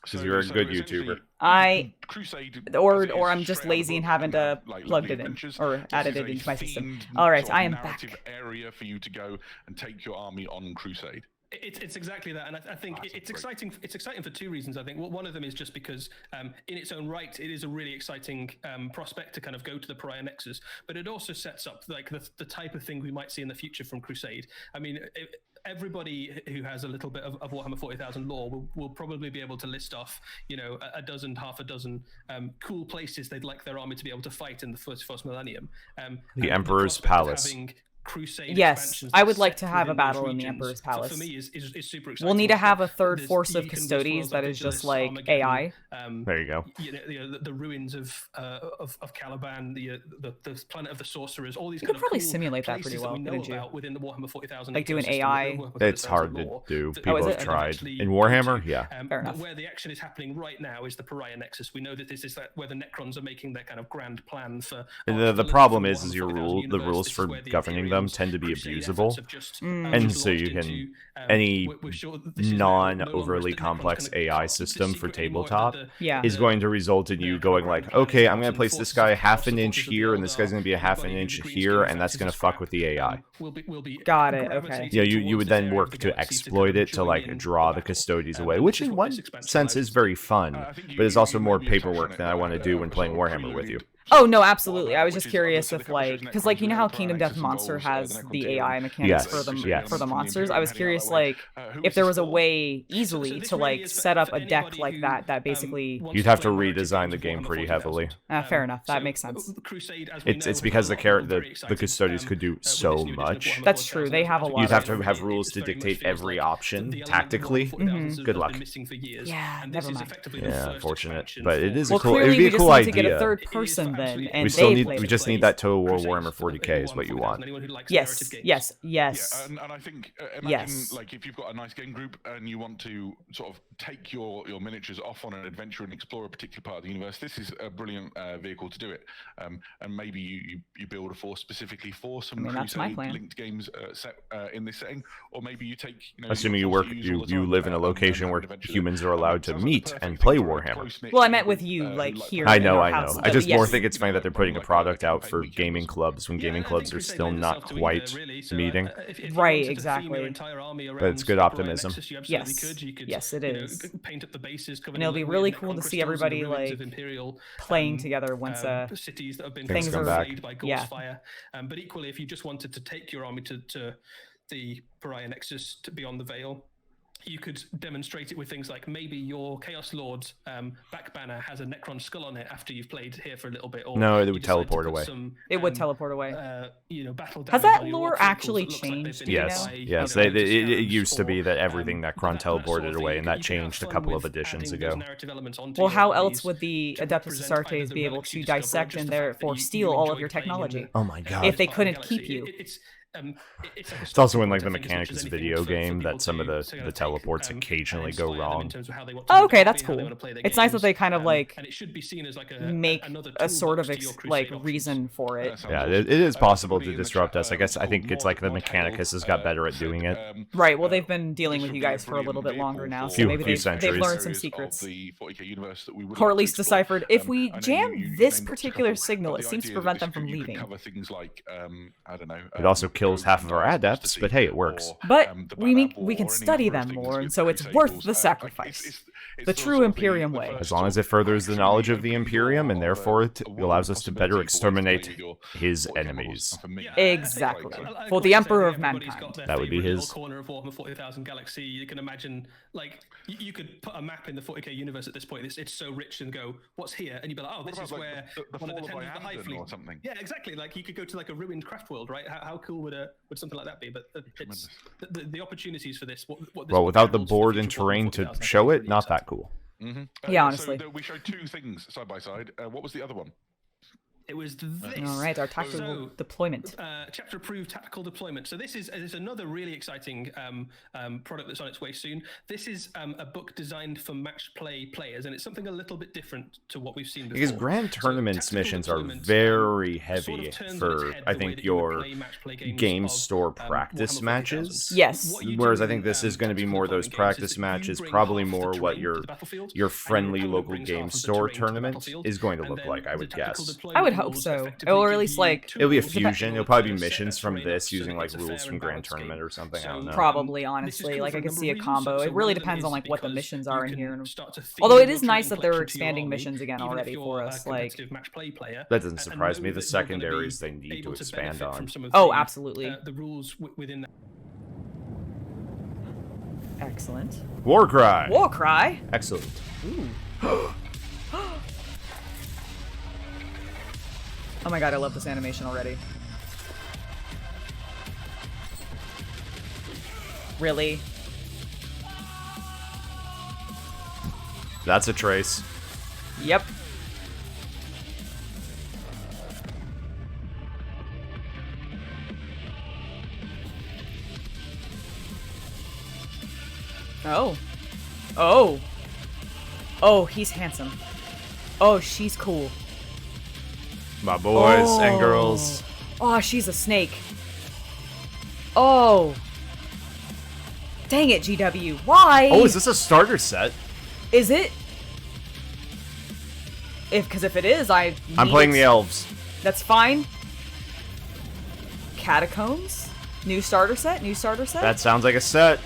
[SPEAKER 2] Because you're a good
[SPEAKER 3] essentially,
[SPEAKER 2] YouTuber.
[SPEAKER 1] I
[SPEAKER 3] Crusade,
[SPEAKER 1] or I'm
[SPEAKER 3] is
[SPEAKER 1] just
[SPEAKER 3] straight out of
[SPEAKER 1] lazy
[SPEAKER 3] the
[SPEAKER 1] and
[SPEAKER 3] book,
[SPEAKER 1] haven't
[SPEAKER 3] have, like,
[SPEAKER 1] plugged
[SPEAKER 3] lovely
[SPEAKER 1] it in
[SPEAKER 3] adventures.
[SPEAKER 1] or
[SPEAKER 3] This
[SPEAKER 1] added
[SPEAKER 3] is
[SPEAKER 1] it
[SPEAKER 3] a
[SPEAKER 1] into my system.
[SPEAKER 3] themed
[SPEAKER 1] All right,
[SPEAKER 3] sort of
[SPEAKER 1] I am
[SPEAKER 3] narrative
[SPEAKER 1] back.
[SPEAKER 3] area for you to go and take your army on Crusade.
[SPEAKER 4] It's exactly that, and I think it's exciting. It's exciting for two reasons. I think one of them is just because, in its own right, it is a really exciting prospect to kind of go to the Pariah Nexus. But it also sets up like the type of thing we might see in the future from Crusade. I mean, everybody who has a little bit of Warhammer 40,000 lore will probably be able to list off, a dozen, half a dozen cool places they'd like their army to be able to fight in the first millennium.
[SPEAKER 2] The Emperor's Palace.
[SPEAKER 4] Crusade
[SPEAKER 1] Yes, I would like to
[SPEAKER 4] set
[SPEAKER 1] have a
[SPEAKER 4] within
[SPEAKER 1] battle
[SPEAKER 4] those
[SPEAKER 1] in the
[SPEAKER 4] regions,
[SPEAKER 1] Emperor's Palace.
[SPEAKER 4] For me, is super exciting.
[SPEAKER 1] We'll need to have a third
[SPEAKER 4] There's
[SPEAKER 1] force of
[SPEAKER 4] Beacon,
[SPEAKER 1] custodies
[SPEAKER 4] Westworld,
[SPEAKER 1] that is just
[SPEAKER 4] Vigilus,
[SPEAKER 1] like
[SPEAKER 4] Armageddon,
[SPEAKER 1] AI.
[SPEAKER 2] There you go.
[SPEAKER 4] The ruins of Caliban, the planet of the sorcerers, all these
[SPEAKER 1] You
[SPEAKER 4] kind
[SPEAKER 1] could
[SPEAKER 4] of
[SPEAKER 1] probably
[SPEAKER 4] cool
[SPEAKER 1] simulate that
[SPEAKER 4] places
[SPEAKER 1] pretty well,
[SPEAKER 4] we know
[SPEAKER 1] couldn't you?
[SPEAKER 4] about within the Warhammer 40,000
[SPEAKER 1] Like do an
[SPEAKER 4] ecosystem,
[SPEAKER 1] AI?
[SPEAKER 4] within Warhammer
[SPEAKER 2] It's
[SPEAKER 4] 40,000
[SPEAKER 2] hard to
[SPEAKER 4] lore,
[SPEAKER 2] do.
[SPEAKER 4] that
[SPEAKER 2] People
[SPEAKER 1] is
[SPEAKER 2] have
[SPEAKER 1] it?
[SPEAKER 4] can
[SPEAKER 2] tried.
[SPEAKER 4] actually
[SPEAKER 2] In
[SPEAKER 4] go
[SPEAKER 2] Warhammer,
[SPEAKER 4] to.
[SPEAKER 2] yeah.
[SPEAKER 1] Fair
[SPEAKER 4] But
[SPEAKER 1] enough.
[SPEAKER 4] where the action is happening right now is the Pariah Nexus. We know that this is where the Necrons are making their kind of grand plan for.
[SPEAKER 2] The problem is your the rules for governing them tend to be abusable. And so you can any non-overly complex AI system for tabletop
[SPEAKER 1] Yeah.
[SPEAKER 2] is going to result in you going like, okay, I'm going to place this guy half an inch here, and this guy's going to be a half an inch here, and that's going to fuck with the AI.
[SPEAKER 1] Got it, okay.
[SPEAKER 2] Yeah, you would then work to exploit it to like draw the custodies away, which in one sense is very fun, but is also more paperwork than I want to do when playing Warhammer with you.
[SPEAKER 1] Oh no, absolutely. I was just curious if because you know how Kingdom Death Monster has the AI mechanics
[SPEAKER 2] Yes, yes.
[SPEAKER 1] for the monsters. I was curious if there was a way easily to like set up a deck like that basically.
[SPEAKER 2] You'd have to redesign the game pretty heavily.
[SPEAKER 1] Fair enough. That makes sense.
[SPEAKER 2] It's because the custodies could do so much.
[SPEAKER 1] That's true. They have a lot.
[SPEAKER 2] You'd have to have rules to dictate every option tactically. Good luck.
[SPEAKER 1] Yeah, never mind.
[SPEAKER 2] Yeah, unfortunate, but it is a
[SPEAKER 1] Well,
[SPEAKER 2] cool.
[SPEAKER 1] clearly
[SPEAKER 2] It'd be
[SPEAKER 1] we
[SPEAKER 2] a
[SPEAKER 1] just
[SPEAKER 2] cool
[SPEAKER 1] need to get a
[SPEAKER 2] idea.
[SPEAKER 1] third person then, and
[SPEAKER 2] We still
[SPEAKER 1] they
[SPEAKER 2] need.
[SPEAKER 1] play
[SPEAKER 2] We
[SPEAKER 1] the
[SPEAKER 2] just need that Total War Warhammer 40k is what you want.
[SPEAKER 1] Yes, yes,
[SPEAKER 3] Yeah,
[SPEAKER 1] yes.
[SPEAKER 3] and I think imagine
[SPEAKER 1] Yes.
[SPEAKER 3] like if you've got a nice game group and you want to sort of take your miniatures off on an adventure and explore a particular part of the universe, this is a brilliant vehicle to do it. And maybe you build a force specifically for some
[SPEAKER 1] that's my plan.
[SPEAKER 3] linked games set in this setting, or maybe you take.
[SPEAKER 2] Assuming
[SPEAKER 3] your
[SPEAKER 2] you
[SPEAKER 3] force
[SPEAKER 2] work,
[SPEAKER 3] that use all the
[SPEAKER 2] you
[SPEAKER 3] time,
[SPEAKER 2] live in a
[SPEAKER 3] and
[SPEAKER 2] location
[SPEAKER 3] have
[SPEAKER 2] where
[SPEAKER 3] an adventure
[SPEAKER 2] humans
[SPEAKER 3] that-
[SPEAKER 2] are allowed to
[SPEAKER 3] sounds like the
[SPEAKER 2] meet
[SPEAKER 3] perfect
[SPEAKER 2] and
[SPEAKER 3] thing
[SPEAKER 2] play
[SPEAKER 3] for a
[SPEAKER 2] Warhammer.
[SPEAKER 3] close-knit
[SPEAKER 1] Well, I meant
[SPEAKER 3] group,
[SPEAKER 1] with you, like
[SPEAKER 3] who
[SPEAKER 1] here.
[SPEAKER 2] I
[SPEAKER 1] in
[SPEAKER 2] know,
[SPEAKER 1] our
[SPEAKER 2] I know.
[SPEAKER 1] house,
[SPEAKER 2] I
[SPEAKER 1] but
[SPEAKER 2] just more
[SPEAKER 1] yes.
[SPEAKER 2] think it's funny that they're putting a product out for gaming clubs when gaming
[SPEAKER 4] I
[SPEAKER 2] clubs
[SPEAKER 4] think
[SPEAKER 2] are
[SPEAKER 4] Crusade
[SPEAKER 2] still
[SPEAKER 4] lends
[SPEAKER 2] not
[SPEAKER 4] itself to either,
[SPEAKER 2] quite
[SPEAKER 4] really. So,
[SPEAKER 2] meeting.
[SPEAKER 4] if you
[SPEAKER 1] Right,
[SPEAKER 4] wanted to theme your
[SPEAKER 1] exactly.
[SPEAKER 4] entire army
[SPEAKER 2] But it's
[SPEAKER 4] around
[SPEAKER 2] good
[SPEAKER 4] the Pariah
[SPEAKER 2] optimism.
[SPEAKER 4] Nexus, you absolutely
[SPEAKER 1] Yes.
[SPEAKER 4] could. You could,
[SPEAKER 1] Yes, it is.
[SPEAKER 4] paint up the bases, cover
[SPEAKER 1] And it'll be
[SPEAKER 4] the
[SPEAKER 1] really
[SPEAKER 4] Necron
[SPEAKER 1] cool to see
[SPEAKER 4] crystals and the
[SPEAKER 1] everybody,
[SPEAKER 4] ruins
[SPEAKER 1] like,
[SPEAKER 4] of Imperial,
[SPEAKER 1] playing together once
[SPEAKER 4] cities that have been
[SPEAKER 2] Things come back.
[SPEAKER 4] flayed by
[SPEAKER 1] Yeah.
[SPEAKER 4] Gorse fire. But equally, if you just wanted to take your army to the Pariah Nexus to beyond the Veil, you could demonstrate it with things like maybe your Chaos Lord's back banner has a Necron skull on it after you've played here for a little bit. Or
[SPEAKER 2] No, it
[SPEAKER 4] you
[SPEAKER 2] would
[SPEAKER 4] decide to
[SPEAKER 2] teleport
[SPEAKER 4] put
[SPEAKER 2] away.
[SPEAKER 4] some,
[SPEAKER 1] It would teleport away.
[SPEAKER 4] Battle
[SPEAKER 1] Has
[SPEAKER 4] damage
[SPEAKER 1] that
[SPEAKER 4] on your
[SPEAKER 1] lore
[SPEAKER 4] orc vehicles
[SPEAKER 1] actually
[SPEAKER 4] that looks like they've
[SPEAKER 1] changed,
[SPEAKER 4] been
[SPEAKER 1] do you
[SPEAKER 4] hit
[SPEAKER 2] Yes,
[SPEAKER 1] know?
[SPEAKER 4] by,
[SPEAKER 2] yes.
[SPEAKER 4] you know,
[SPEAKER 2] It
[SPEAKER 4] scarabs
[SPEAKER 2] used to be
[SPEAKER 4] or,
[SPEAKER 2] that everything
[SPEAKER 4] that
[SPEAKER 2] Necron
[SPEAKER 4] sort of
[SPEAKER 2] teleported
[SPEAKER 4] thing.
[SPEAKER 2] away,
[SPEAKER 4] You
[SPEAKER 2] and
[SPEAKER 4] could-
[SPEAKER 2] that
[SPEAKER 4] you could have
[SPEAKER 2] changed a
[SPEAKER 4] fun
[SPEAKER 2] couple of
[SPEAKER 4] with
[SPEAKER 2] editions
[SPEAKER 4] adding those
[SPEAKER 2] ago.
[SPEAKER 4] narrative elements onto
[SPEAKER 1] Well,
[SPEAKER 4] your
[SPEAKER 1] how
[SPEAKER 4] armies
[SPEAKER 1] else would the
[SPEAKER 4] to
[SPEAKER 1] Adeptus
[SPEAKER 4] represent either
[SPEAKER 1] Astartes
[SPEAKER 4] the
[SPEAKER 1] be able
[SPEAKER 4] relics
[SPEAKER 1] to
[SPEAKER 4] you discover or
[SPEAKER 1] dissect
[SPEAKER 4] just
[SPEAKER 1] and
[SPEAKER 4] the fact that
[SPEAKER 1] therefore
[SPEAKER 4] you
[SPEAKER 1] steal all of
[SPEAKER 4] enjoyed
[SPEAKER 1] your
[SPEAKER 4] playing in
[SPEAKER 1] technology?
[SPEAKER 4] the-
[SPEAKER 2] Oh my
[SPEAKER 4] in
[SPEAKER 2] god.
[SPEAKER 1] If they
[SPEAKER 4] part of the
[SPEAKER 1] couldn't
[SPEAKER 4] galaxy?
[SPEAKER 1] keep you.
[SPEAKER 4] It's like a
[SPEAKER 2] It's also in
[SPEAKER 4] starting
[SPEAKER 2] like the
[SPEAKER 4] point, I think, as much
[SPEAKER 2] mechanics
[SPEAKER 4] as
[SPEAKER 2] of
[SPEAKER 4] anything
[SPEAKER 2] video
[SPEAKER 4] for
[SPEAKER 2] game
[SPEAKER 4] people
[SPEAKER 2] that some of
[SPEAKER 4] to
[SPEAKER 2] the
[SPEAKER 4] take,
[SPEAKER 2] teleports
[SPEAKER 4] and
[SPEAKER 2] occasionally go
[SPEAKER 4] inspire them in
[SPEAKER 2] wrong.
[SPEAKER 4] terms of how they want to
[SPEAKER 1] Oh,
[SPEAKER 4] do
[SPEAKER 1] okay,
[SPEAKER 4] their
[SPEAKER 1] that's
[SPEAKER 4] army, how they
[SPEAKER 1] cool.
[SPEAKER 4] want to play their
[SPEAKER 1] It's nice that
[SPEAKER 4] games,
[SPEAKER 1] they kind of like
[SPEAKER 4] and it should be seen as like
[SPEAKER 1] make
[SPEAKER 4] another
[SPEAKER 1] a sort of
[SPEAKER 4] toolbox to your
[SPEAKER 1] like
[SPEAKER 4] Crusade
[SPEAKER 1] reason for it.
[SPEAKER 2] Yeah, it is possible to disrupt us. I guess I think it's like the Mechanicus has got better at doing it.
[SPEAKER 1] Right. Well, they've been dealing with you guys for a little bit longer now, so
[SPEAKER 2] Few-
[SPEAKER 1] maybe
[SPEAKER 2] few
[SPEAKER 1] they've
[SPEAKER 2] centuries.
[SPEAKER 1] learned some secrets.
[SPEAKER 3] The 40k universe that we would
[SPEAKER 1] Or
[SPEAKER 3] like
[SPEAKER 1] at
[SPEAKER 3] to
[SPEAKER 1] least
[SPEAKER 3] explore.
[SPEAKER 1] deciphered, if we
[SPEAKER 3] I know
[SPEAKER 1] jam
[SPEAKER 3] you
[SPEAKER 1] this
[SPEAKER 3] named a
[SPEAKER 1] particular
[SPEAKER 3] couple,
[SPEAKER 1] signal,
[SPEAKER 3] but
[SPEAKER 1] it
[SPEAKER 3] the
[SPEAKER 1] seems to
[SPEAKER 3] idea
[SPEAKER 1] prevent
[SPEAKER 3] that
[SPEAKER 1] them from
[SPEAKER 3] you could
[SPEAKER 1] leaving.
[SPEAKER 3] cover things like, I don't know.
[SPEAKER 2] It also kills half of our adepts, but hey, it works.
[SPEAKER 1] But
[SPEAKER 3] the
[SPEAKER 1] we
[SPEAKER 3] Bad
[SPEAKER 1] we
[SPEAKER 3] War
[SPEAKER 1] can
[SPEAKER 3] or any
[SPEAKER 1] study
[SPEAKER 3] number of
[SPEAKER 1] them
[SPEAKER 3] things
[SPEAKER 1] more, and
[SPEAKER 3] with
[SPEAKER 1] so it's
[SPEAKER 3] Crusade
[SPEAKER 1] worth
[SPEAKER 3] rules.
[SPEAKER 1] the
[SPEAKER 3] Like,
[SPEAKER 1] sacrifice.
[SPEAKER 3] it's
[SPEAKER 1] The
[SPEAKER 3] sort
[SPEAKER 1] true
[SPEAKER 3] of
[SPEAKER 1] Imperium
[SPEAKER 3] the
[SPEAKER 1] way.
[SPEAKER 3] first
[SPEAKER 2] As long as
[SPEAKER 3] sort
[SPEAKER 2] it furthers the
[SPEAKER 3] of
[SPEAKER 2] knowledge of
[SPEAKER 3] actually
[SPEAKER 2] the Imperium, and
[SPEAKER 3] of
[SPEAKER 2] therefore it
[SPEAKER 3] a war
[SPEAKER 2] allows us to better
[SPEAKER 3] possibility for
[SPEAKER 2] exterminate
[SPEAKER 3] ways to play with
[SPEAKER 2] his
[SPEAKER 3] 40K models.
[SPEAKER 2] enemies.
[SPEAKER 3] And for me,
[SPEAKER 1] Exactly.
[SPEAKER 4] I
[SPEAKER 1] For
[SPEAKER 4] quite
[SPEAKER 1] the
[SPEAKER 4] say
[SPEAKER 1] Emperor of
[SPEAKER 4] everybody's
[SPEAKER 1] Mankind.
[SPEAKER 4] got their
[SPEAKER 2] That would be
[SPEAKER 4] favourite little
[SPEAKER 2] his.
[SPEAKER 4] corner of Warhammer 40,000 Galaxy. You can imagine, like, you could put a map in the 40k universe at this point. It's so rich and go, what's here? And you'd be like, oh, this
[SPEAKER 3] What
[SPEAKER 4] is
[SPEAKER 3] about,
[SPEAKER 4] where
[SPEAKER 3] like, the
[SPEAKER 4] one of the
[SPEAKER 3] fall of
[SPEAKER 4] tenders of the High
[SPEAKER 3] Iamden
[SPEAKER 4] Fleet
[SPEAKER 3] or something?
[SPEAKER 4] Yeah, exactly. Like you could go to like a ruined craft world, right? How cool would something like that be? But it's the opportunities for this. What this
[SPEAKER 2] Well,
[SPEAKER 4] book
[SPEAKER 2] without the
[SPEAKER 4] holds for
[SPEAKER 2] board
[SPEAKER 4] future
[SPEAKER 2] and
[SPEAKER 4] Warhammer
[SPEAKER 2] terrain to
[SPEAKER 4] 40,000, I
[SPEAKER 2] show
[SPEAKER 4] think is
[SPEAKER 2] it,
[SPEAKER 4] really
[SPEAKER 2] not that
[SPEAKER 4] exciting.
[SPEAKER 2] cool.
[SPEAKER 1] Yeah, honestly.
[SPEAKER 3] So we showed two things side by side. What was the other one?
[SPEAKER 4] It was this.
[SPEAKER 1] All right, our tactical deployment.
[SPEAKER 4] Chapter approved tactical deployment. So this is another really exciting product that's on its way soon. This is a book designed for match play players, and it's something a little bit different to what we've seen before.
[SPEAKER 2] Because grand tournaments missions are very heavy for, I think, your game store practice matches.
[SPEAKER 1] Yes.
[SPEAKER 2] Whereas I think this is going to be more those practice matches, probably more what your friendly local game store tournament is going to look like, I would guess.
[SPEAKER 1] I would hope so. Or at least like
[SPEAKER 2] it'll be a fusion. It'll probably be missions from this using like rules from Grand Tournament or something. I don't know.
[SPEAKER 1] Probably, honestly, like I could see a combo. It really depends on like what the missions are in here. Although it is nice that they're expanding missions again already for us. Like
[SPEAKER 2] that doesn't surprise me. The secondaries they need to expand on.
[SPEAKER 1] Oh, absolutely.
[SPEAKER 4] The rules within that.
[SPEAKER 1] Excellent.
[SPEAKER 2] Warcry.
[SPEAKER 1] Warcry.
[SPEAKER 2] Excellent.
[SPEAKER 1] Ooh. Oh my god, I love this animation already. Really?
[SPEAKER 2] That's a trace.
[SPEAKER 1] Yep. Oh. Oh. Oh, he's handsome. Oh, she's cool.
[SPEAKER 2] My boys and girls.
[SPEAKER 1] Oh, she's a snake. Oh. Dang it, GW. Why?
[SPEAKER 2] Oh, is this a starter set?
[SPEAKER 1] Is it? Because if it is, I'm
[SPEAKER 2] playing the elves.
[SPEAKER 1] That's fine. Catacombs? New starter set? New starter set?
[SPEAKER 2] That sounds like a set.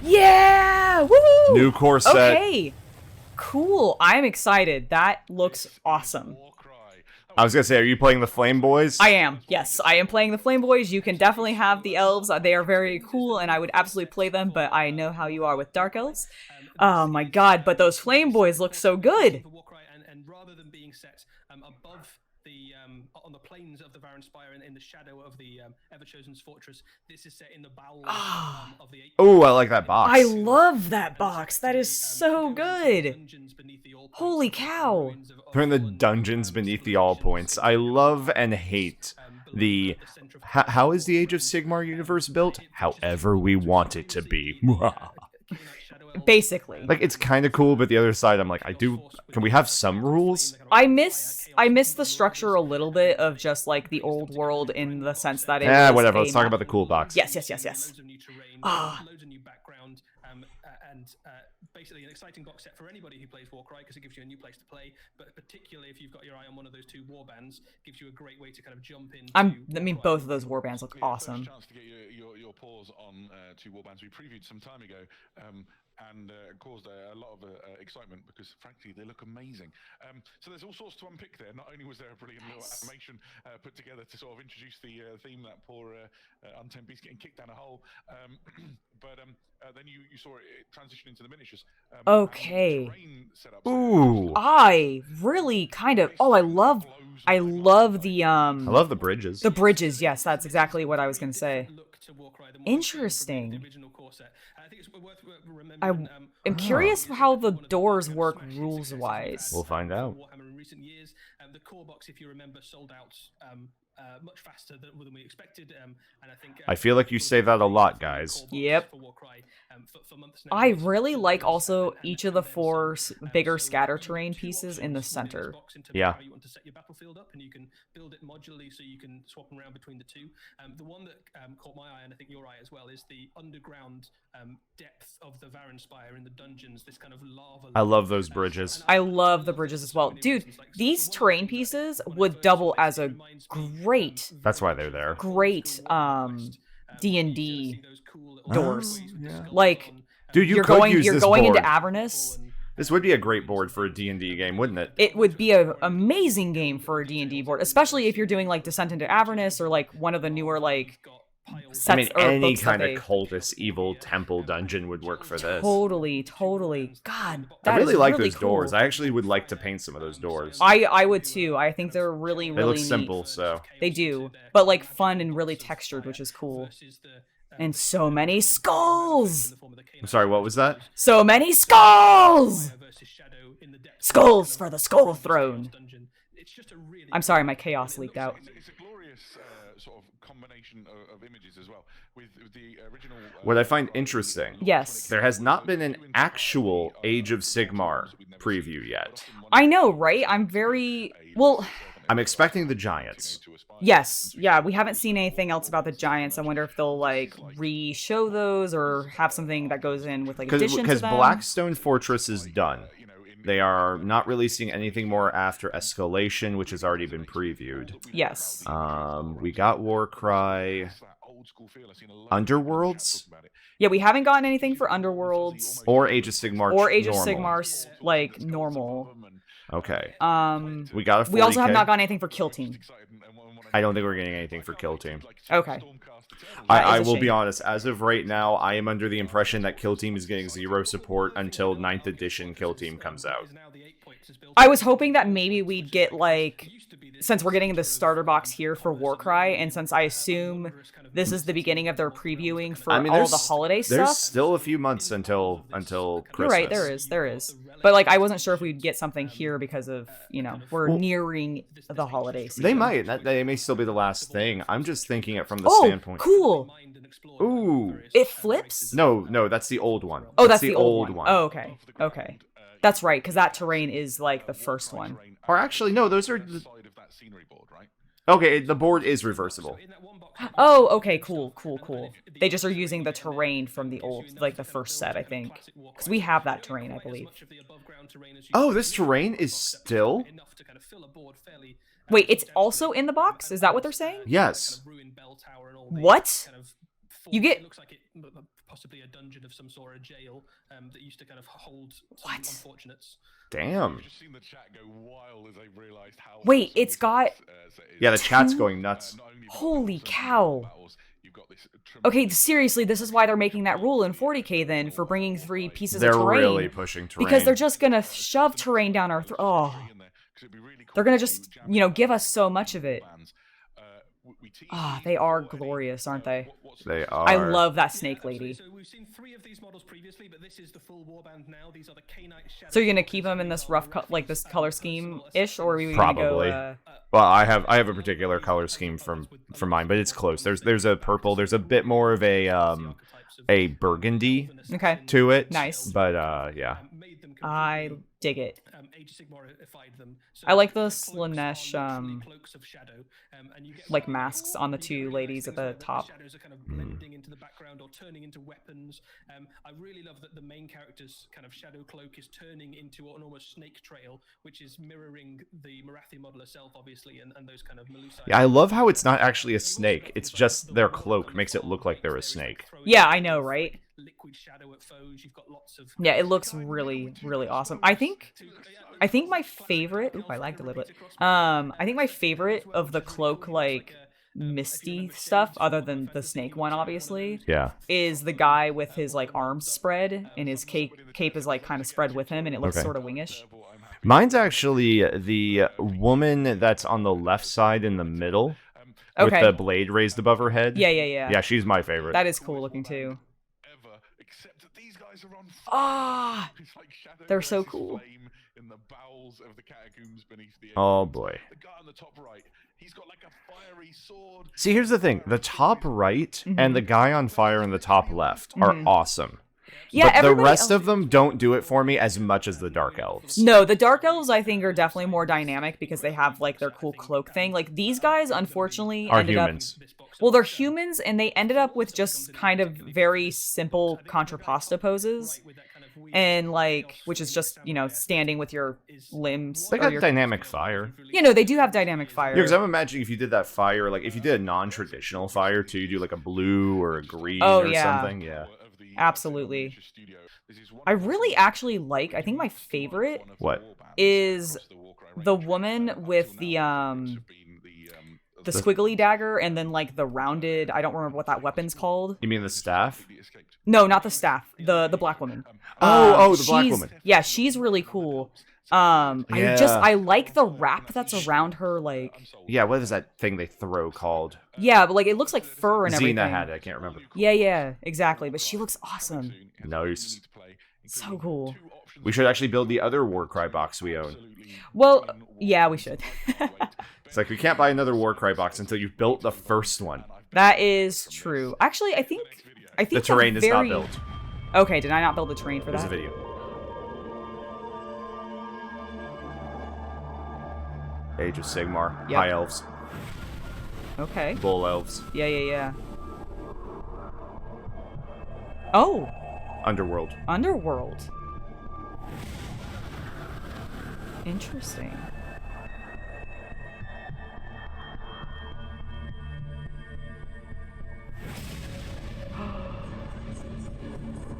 [SPEAKER 1] Yeah! Woo!
[SPEAKER 2] New core set.
[SPEAKER 1] Okay. Cool. I'm excited. That looks awesome.
[SPEAKER 2] I was gonna say, are you playing the Flame Boys?
[SPEAKER 1] I am. Yes, I am playing the Flame Boys. You can definitely have the elves. They are very cool, and I would absolutely play them, but I know how you are with Dark Elves. Oh my god, but those Flame Boys look so good.
[SPEAKER 4] And rather than being set above the on the plains of the Varan Spire in the shadow of the Everchosen's fortress, this is set in the bowels of the.
[SPEAKER 2] Oh, I like that box.
[SPEAKER 1] I love that box. That is so good. Holy cow.
[SPEAKER 2] They're in the dungeons beneath the all points. I love and hate the... How is the Age of Sigmar universe built? However we want it to be.
[SPEAKER 1] Basically.
[SPEAKER 2] Like, it's kind of cool, but the other side, I'm like, can we have some rules?
[SPEAKER 1] I miss the structure a little bit of just, like, the old world in the sense that it
[SPEAKER 2] whatever. Let's talk about the cool box.
[SPEAKER 1] Yes.
[SPEAKER 4] Loads of new background, and basically an exciting box set for anybody who plays Warcry because it gives you a new place to play, but particularly if you've got your eye on one of those two warbands, gives you a great way to kind of jump in.
[SPEAKER 1] I mean, both of those warbands look awesome.
[SPEAKER 3] Chance to get your paws on two warbands we previewed some time ago. And caused a lot of excitement because, frankly, they look amazing. So there's all sorts to unpick there. Not only was there a brilliant little animation put together to sort of introduce the theme, that poor untamed beast getting kicked down a hole, but then you saw it transition into the miniatures.
[SPEAKER 1] Okay.
[SPEAKER 2] Ooh.
[SPEAKER 1] I really kind of... Oh, I love the... I
[SPEAKER 2] love the bridges.
[SPEAKER 1] The bridges, yes. That's exactly what I was going to say. Interesting. I'm curious how the doors work rules-wise.
[SPEAKER 2] We'll find out.
[SPEAKER 4] Warhammer in recent years, the core box, if you remember, sold out much faster than we expected, and I think
[SPEAKER 2] I feel like you say that a lot, guys.
[SPEAKER 1] Yep. I really like also each of the four bigger scatter terrain pieces in the center.
[SPEAKER 2] Yeah.
[SPEAKER 4] You want to set your battlefield up, and you can build it modularly so you can swap around between the two. The one that caught my eye, and I think your eye as well, is the underground depth of the Varan Spire in the dungeons. This kind of lava.
[SPEAKER 2] I love those bridges.
[SPEAKER 1] I love the bridges as well, dude. These terrain pieces would double as a great.
[SPEAKER 2] That's why they're there.
[SPEAKER 1] Great D&D doors.
[SPEAKER 2] Yeah.
[SPEAKER 1] Like,
[SPEAKER 2] dude,
[SPEAKER 1] you're going into Avernus.
[SPEAKER 2] This would be a great board for a D&D game, wouldn't it?
[SPEAKER 1] It would be an amazing game for a D&D board, especially if you're doing like Descent into Avernus or like one of the newer like sets.
[SPEAKER 2] I mean, any kind of cultist evil temple dungeon would work for this.
[SPEAKER 1] Totally. God, that
[SPEAKER 2] I really like
[SPEAKER 1] really
[SPEAKER 2] those
[SPEAKER 1] cool.
[SPEAKER 2] doors. I actually would like to paint some of those doors.
[SPEAKER 1] I would too. I think they're really
[SPEAKER 2] They look
[SPEAKER 1] neat.
[SPEAKER 2] simple, so
[SPEAKER 1] They do, but like fun and really textured, which is cool. And so many skulls!
[SPEAKER 2] I'm sorry, what was that?
[SPEAKER 1] So many skulls! Skulls for the Skull Throne. I'm sorry, my chaos leaked out.
[SPEAKER 3] It's a glorious sort of combination of images as well. With the original.
[SPEAKER 2] What I find interesting,
[SPEAKER 1] yes,
[SPEAKER 2] there has not been an actual Age of Sigmar preview yet.
[SPEAKER 1] I know, right? I'm
[SPEAKER 2] expecting the Giants.
[SPEAKER 1] Yes, yeah, we haven't seen anything else about the Giants. I wonder if they'll like re-show those or have something that goes in with like addition to them.
[SPEAKER 2] Because Blackstone Fortress is done. They are not releasing anything more after Escalation, which has already been previewed.
[SPEAKER 1] Yes.
[SPEAKER 2] We got Warcry. Underworlds?
[SPEAKER 1] Yeah, we haven't gotten anything for Underworlds.
[SPEAKER 2] Or Age of Sigmar.
[SPEAKER 1] Or Age of Sigmar, like, normal.
[SPEAKER 2] Okay.
[SPEAKER 1] We
[SPEAKER 2] got a 40K.
[SPEAKER 1] We also have not gotten anything for Kill Team.
[SPEAKER 2] I don't think we're getting anything for Kill Team.
[SPEAKER 1] Okay.
[SPEAKER 2] I will be honest, as of right now, I am under the impression that Kill Team is getting 0 support until 9th edition Kill Team comes out.
[SPEAKER 1] I was hoping that maybe we'd get, like, since we're getting the starter box here for Warcry, and since I assume this is the beginning of their previewing for all the holiday stuff.
[SPEAKER 2] There's still a few months until Christmas.
[SPEAKER 1] You're right, there is. But, like, I wasn't sure if we'd get something here because of, we're nearing the holiday season.
[SPEAKER 2] They might. They may still be the last thing. I'm just thinking it from the standpoint.
[SPEAKER 1] Cool.
[SPEAKER 2] Ooh.
[SPEAKER 1] It flips?
[SPEAKER 2] No, that's the old one.
[SPEAKER 1] Oh, that's the old one. Oh, okay. That's right, because that terrain is, like, the first one.
[SPEAKER 2] Or actually, no, those are... Okay, the board is reversible.
[SPEAKER 1] Oh, okay, cool. They just are using the terrain from the old, like, the first set, I think. Because we have that terrain, I believe.
[SPEAKER 2] Oh, this terrain is still...
[SPEAKER 1] Wait, it's also in the box? Is that what they're saying?
[SPEAKER 2] Yes.
[SPEAKER 1] What? You get...
[SPEAKER 4] Possibly a dungeon of some sort, a jail that used to kind of hold unfortunates.
[SPEAKER 2] Damn.
[SPEAKER 1] Wait, it's got...
[SPEAKER 2] Yeah, the chat's going nuts.
[SPEAKER 1] Holy cow. Okay, seriously, this is why they're making that rule in 40k then, for bringing 3 pieces of terrain.
[SPEAKER 2] They're really pushing terrain.
[SPEAKER 1] Because they're just gonna shove terrain down our throat. Oh. They're gonna just, give us so much of it. Ah, they are glorious, aren't they?
[SPEAKER 2] They are.
[SPEAKER 1] I love that snake lady.
[SPEAKER 4] So we've seen 3 of these models previously, but this is the full warband now. These are the Canite Shadow.
[SPEAKER 1] So you're gonna keep them in this rough, this color scheme ish, or are we
[SPEAKER 2] probably
[SPEAKER 1] gonna go?
[SPEAKER 2] Well, I have a particular color scheme from mine, but it's close. There's a purple. There's a bit more of a burgundy to it.
[SPEAKER 1] Nice.
[SPEAKER 2] But yeah.
[SPEAKER 1] I dig it. I like the Slanesh, like masks on the 2 ladies at the top.
[SPEAKER 4] Shadows are kind of blending into the background or turning into weapons. I really love that the main character's kind of shadow cloak is turning into an almost snake trail, which is mirroring the Marathi model herself, obviously, and those kind of Melusai.
[SPEAKER 2] Yeah, I love how it's not actually a snake. It's just their cloak makes it look like they're a snake.
[SPEAKER 1] Yeah, I know, right?
[SPEAKER 4] Liquid shadow at foes. You've got lots of...
[SPEAKER 1] Yeah, it looks really, really awesome. I think my favorite... Oop, I lagged a little bit. I think my favorite of the cloak, like, misty stuff, other than the snake one, obviously, is the guy with his, like, arms spread, and his cape is, like, kind of spread with him, and it looks sort of wingish.
[SPEAKER 2] Mine's actually the woman that's on the left side in the middle, with the blade raised above her head.
[SPEAKER 1] Yeah.
[SPEAKER 2] Yeah, she's my favorite.
[SPEAKER 1] That is cool looking, too. Ah, they're so cool.
[SPEAKER 3] In the bowels of the catacombs beneath the
[SPEAKER 2] oh boy.
[SPEAKER 3] The guy on the top right, he's got like a fiery sword.
[SPEAKER 2] See, here's the thing. The top right and the guy on fire in the top left are awesome.
[SPEAKER 1] Yeah,
[SPEAKER 2] but the rest of them don't do it for me as much as the Dark Elves.
[SPEAKER 1] No, the Dark Elves, I think, are definitely more dynamic because they have, like, their cool cloak thing. Like, these guys, unfortunately,
[SPEAKER 2] are humans.
[SPEAKER 1] Well, they're humans, and they ended up with just kind of very simple contrapposta poses. And, like, which is just, standing with your limbs.
[SPEAKER 2] They got dynamic fire.
[SPEAKER 1] They do have dynamic fire.
[SPEAKER 2] Yeah, because I'm imagining if you did that fire, like, if you did a non-traditional fire, too, you do, like, a blue or a green or something. Yeah.
[SPEAKER 1] Absolutely. I really actually I think my favorite is the woman with the squiggly dagger and then like the rounded, I don't remember what that weap's called.
[SPEAKER 2] You mean the staff?
[SPEAKER 1] No, not the staff. The black woman.
[SPEAKER 2] The black woman.
[SPEAKER 1] Yeah, she's really cool. I like the wrap that's around her, like...
[SPEAKER 2] Yeah, what is that thing they throw called?
[SPEAKER 1] Yeah, but like it looks like fur and everything.
[SPEAKER 2] Xena had it, I can't remember.
[SPEAKER 1] Yeah, exactly. But she looks awesome.
[SPEAKER 2] Nice.
[SPEAKER 1] So cool.
[SPEAKER 2] We should actually build the other Warcry box we own.
[SPEAKER 1] Well, yeah, we should.
[SPEAKER 2] It's like we can't buy another Warcry box until you've built the first one.
[SPEAKER 1] That is true. Actually, I think
[SPEAKER 2] the terrain is not built.
[SPEAKER 1] Okay, did I not build the terrain for that?
[SPEAKER 2] There's a video. Age of Sigmar.
[SPEAKER 1] Yep.
[SPEAKER 2] High elves.
[SPEAKER 1] Okay.
[SPEAKER 2] Bull elves.
[SPEAKER 1] Yeah. Oh.
[SPEAKER 2] Underworld.
[SPEAKER 1] Interesting.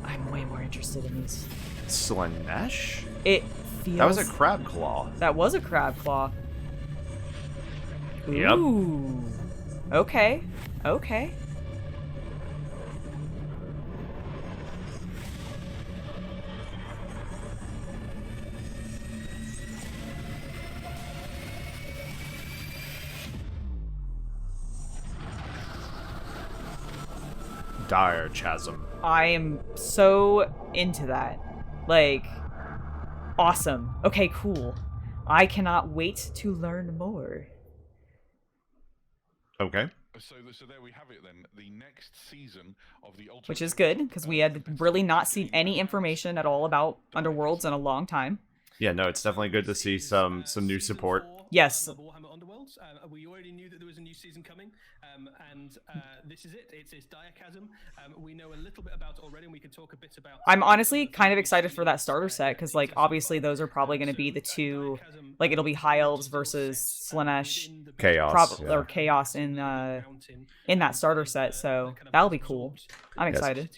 [SPEAKER 1] I'm way more interested in these.
[SPEAKER 2] Slanesh?
[SPEAKER 1] It feels...
[SPEAKER 2] That was a crab claw.
[SPEAKER 1] That was a crab claw.
[SPEAKER 2] Yep.
[SPEAKER 1] Ooh. Okay.
[SPEAKER 2] Dire chasm.
[SPEAKER 1] I am so into that. Like, awesome. Okay, cool. I cannot wait to learn more.
[SPEAKER 2] Okay.
[SPEAKER 3] So there we have it then. The next season of the Ultimate,
[SPEAKER 1] Which is good, because we had really not seen any information at all about Underworlds in a long time.
[SPEAKER 2] Yeah, no, it's definitely good to see some new support.
[SPEAKER 1] Yes.
[SPEAKER 4] Warhammer Underworlds. We already knew that there was a new season coming, and this is it. It's Dire Chasm. We know a little bit about it already, and we can talk a bit about...
[SPEAKER 1] I'm honestly kind of excited for that starter set, because, like, obviously those are probably going to be the two... Like, it'll be High Elves versus Slanesh.
[SPEAKER 2] Chaos.
[SPEAKER 1] Or Chaos in that starter set, so that'll be cool. I'm excited.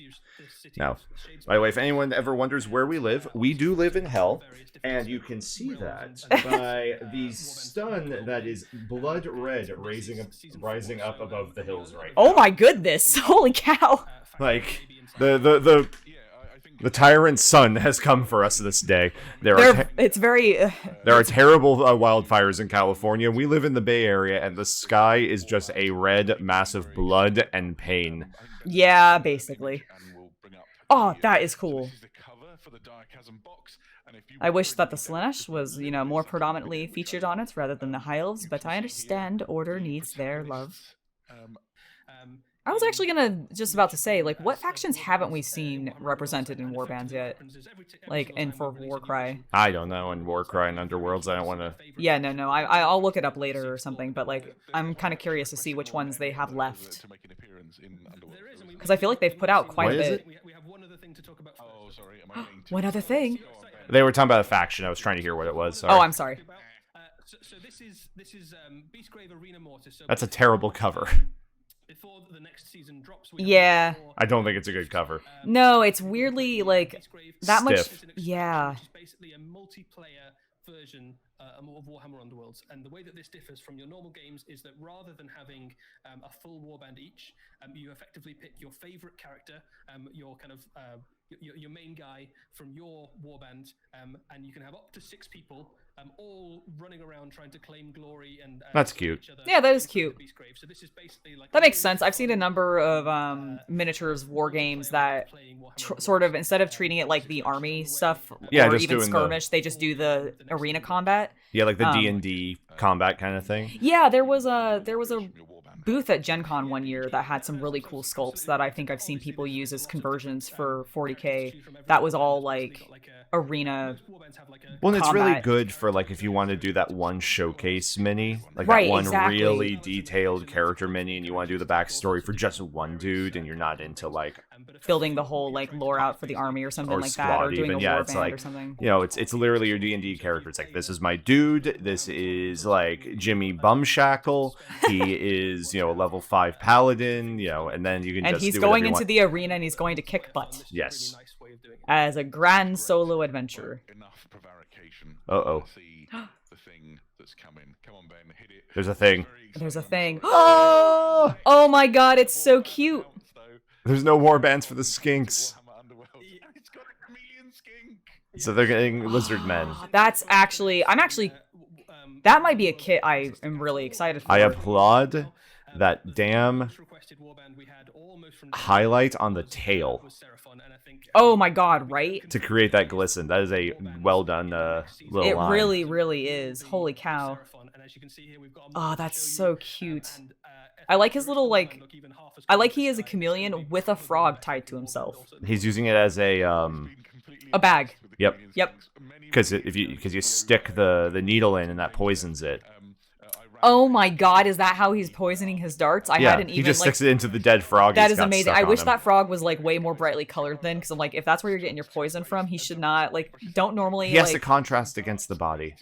[SPEAKER 2] Now, by the way, if anyone ever wonders where we do live in hell, and you can see that by the stun that is blood red rising up above the hills right now.
[SPEAKER 1] Oh my goodness! Holy cow!
[SPEAKER 2] Like, the tyrant sun has come for us this day. There are terrible wildfires in California. We live in the Bay Area, and the sky is just a red mass of blood and pain.
[SPEAKER 1] Yeah, basically. Oh, that is cool. I wish that the Slanesh was, more predominantly featured on it rather than the High Elves, but I understand Order needs their love. I was actually just about to say, like, what factions haven't we seen represented in warbands yet? Like, and for Warcry?
[SPEAKER 2] I don't know, in Warcry and Underworlds, I don't want to...
[SPEAKER 1] Yeah, no, I'll look it up later or something, but, like, I'm kind of curious to see which ones they have left. Because I feel like they've put out quite a bit. One other thing.
[SPEAKER 2] They were talking about a faction. I was trying to hear what it was. Sorry.
[SPEAKER 1] Oh, I'm sorry.
[SPEAKER 4] So this is Beastgrave Arena Mortis.
[SPEAKER 2] That's a terrible cover.
[SPEAKER 4] Before the next season drops,
[SPEAKER 1] yeah.
[SPEAKER 2] I don't think it's a good cover.
[SPEAKER 1] No, it's weirdly like that much. Yeah.
[SPEAKER 4] Which is basically a multiplayer version of Warhammer Underworlds, and the way that this differs from your normal games is that rather than having a full warband each, you effectively pick your favorite character, your kind of your main guy from your warband, and you can have up to 6 people. All running around trying to claim glory and
[SPEAKER 2] that's cute.
[SPEAKER 1] Yeah, that is cute.
[SPEAKER 4] So this is basically like
[SPEAKER 1] that makes sense. I've seen a number of miniatures war games that sort of, instead of treating it like the army stuff or even skirmish, they just do the arena combat.
[SPEAKER 2] Yeah, like the D&D combat kind of thing.
[SPEAKER 1] Yeah, there was a booth at Gen Con one year that had some really cool sculpts that I think I've seen people use as conversions for 40k. That was all like arena.
[SPEAKER 2] Well, it's really good for like if you want to do that one showcase mini, like
[SPEAKER 1] right,
[SPEAKER 2] that one
[SPEAKER 1] exactly.
[SPEAKER 2] really detailed character mini, and you want to do the backstory for just one dude, and you're not into like
[SPEAKER 1] building the whole like lore out for the army or something like that, or doing a war band or something.
[SPEAKER 2] You know, it's literally your D&D character. It's like, this is my dude. This is like Jimmy Bumshackle. He is, a level 5 paladin. And then you can
[SPEAKER 1] and
[SPEAKER 2] just
[SPEAKER 1] he's
[SPEAKER 2] do
[SPEAKER 1] going into
[SPEAKER 2] want.
[SPEAKER 1] the arena and he's going to kick butt.
[SPEAKER 2] Yes.
[SPEAKER 1] As a grand solo adventure.
[SPEAKER 2] Uh-oh.
[SPEAKER 3] The thing that's coming. Come on, Ben, hit it.
[SPEAKER 2] There's a thing.
[SPEAKER 1] There's a thing. Oh my god, it's so cute.
[SPEAKER 2] There's no warbands for the skinks.
[SPEAKER 3] It's got a chameleon skink.
[SPEAKER 2] So they're getting Lizardmen.
[SPEAKER 1] That's actually, that might be a kit I am really excited for.
[SPEAKER 2] I applaud that damn highlight on the tail.
[SPEAKER 1] Oh my god, right?
[SPEAKER 2] To create that glisten. That is a well done little
[SPEAKER 1] It
[SPEAKER 2] line.
[SPEAKER 1] really, really is. Holy cow. Oh, that's so cute. I like his little, like... I like he is a chameleon with a frog tied to himself.
[SPEAKER 2] He's using it as a
[SPEAKER 1] bag.
[SPEAKER 2] Yep.
[SPEAKER 1] Yep.
[SPEAKER 2] Because you stick the needle in and that poisons it.
[SPEAKER 1] Oh my god, is that how he's poisoning his darts? I hadn't even,
[SPEAKER 2] he just sticks it into the dead frog.
[SPEAKER 1] That is amazing. I wish that frog was, like, way more brightly colored then, because I'm like, if that's where you're getting your poison from, he should not, like, don't normally,
[SPEAKER 2] He has to contrast against the body.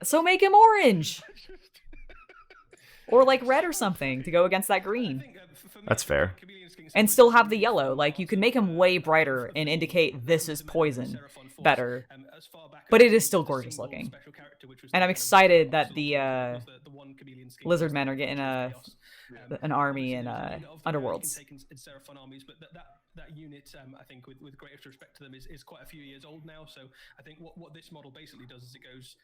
[SPEAKER 1] So make him orange! Or, like, red or something, to go against that green.
[SPEAKER 2] That's fair.
[SPEAKER 1] And still have the yellow. Like, you can make him way brighter and indicate this is poison better. But it is still gorgeous looking. And I'm excited that the Lizardmen are getting an army in Underworlds.
[SPEAKER 4] That unit, I think, with greatest respect to them, is quite a few years old now. So I think what this model basically does is it goes,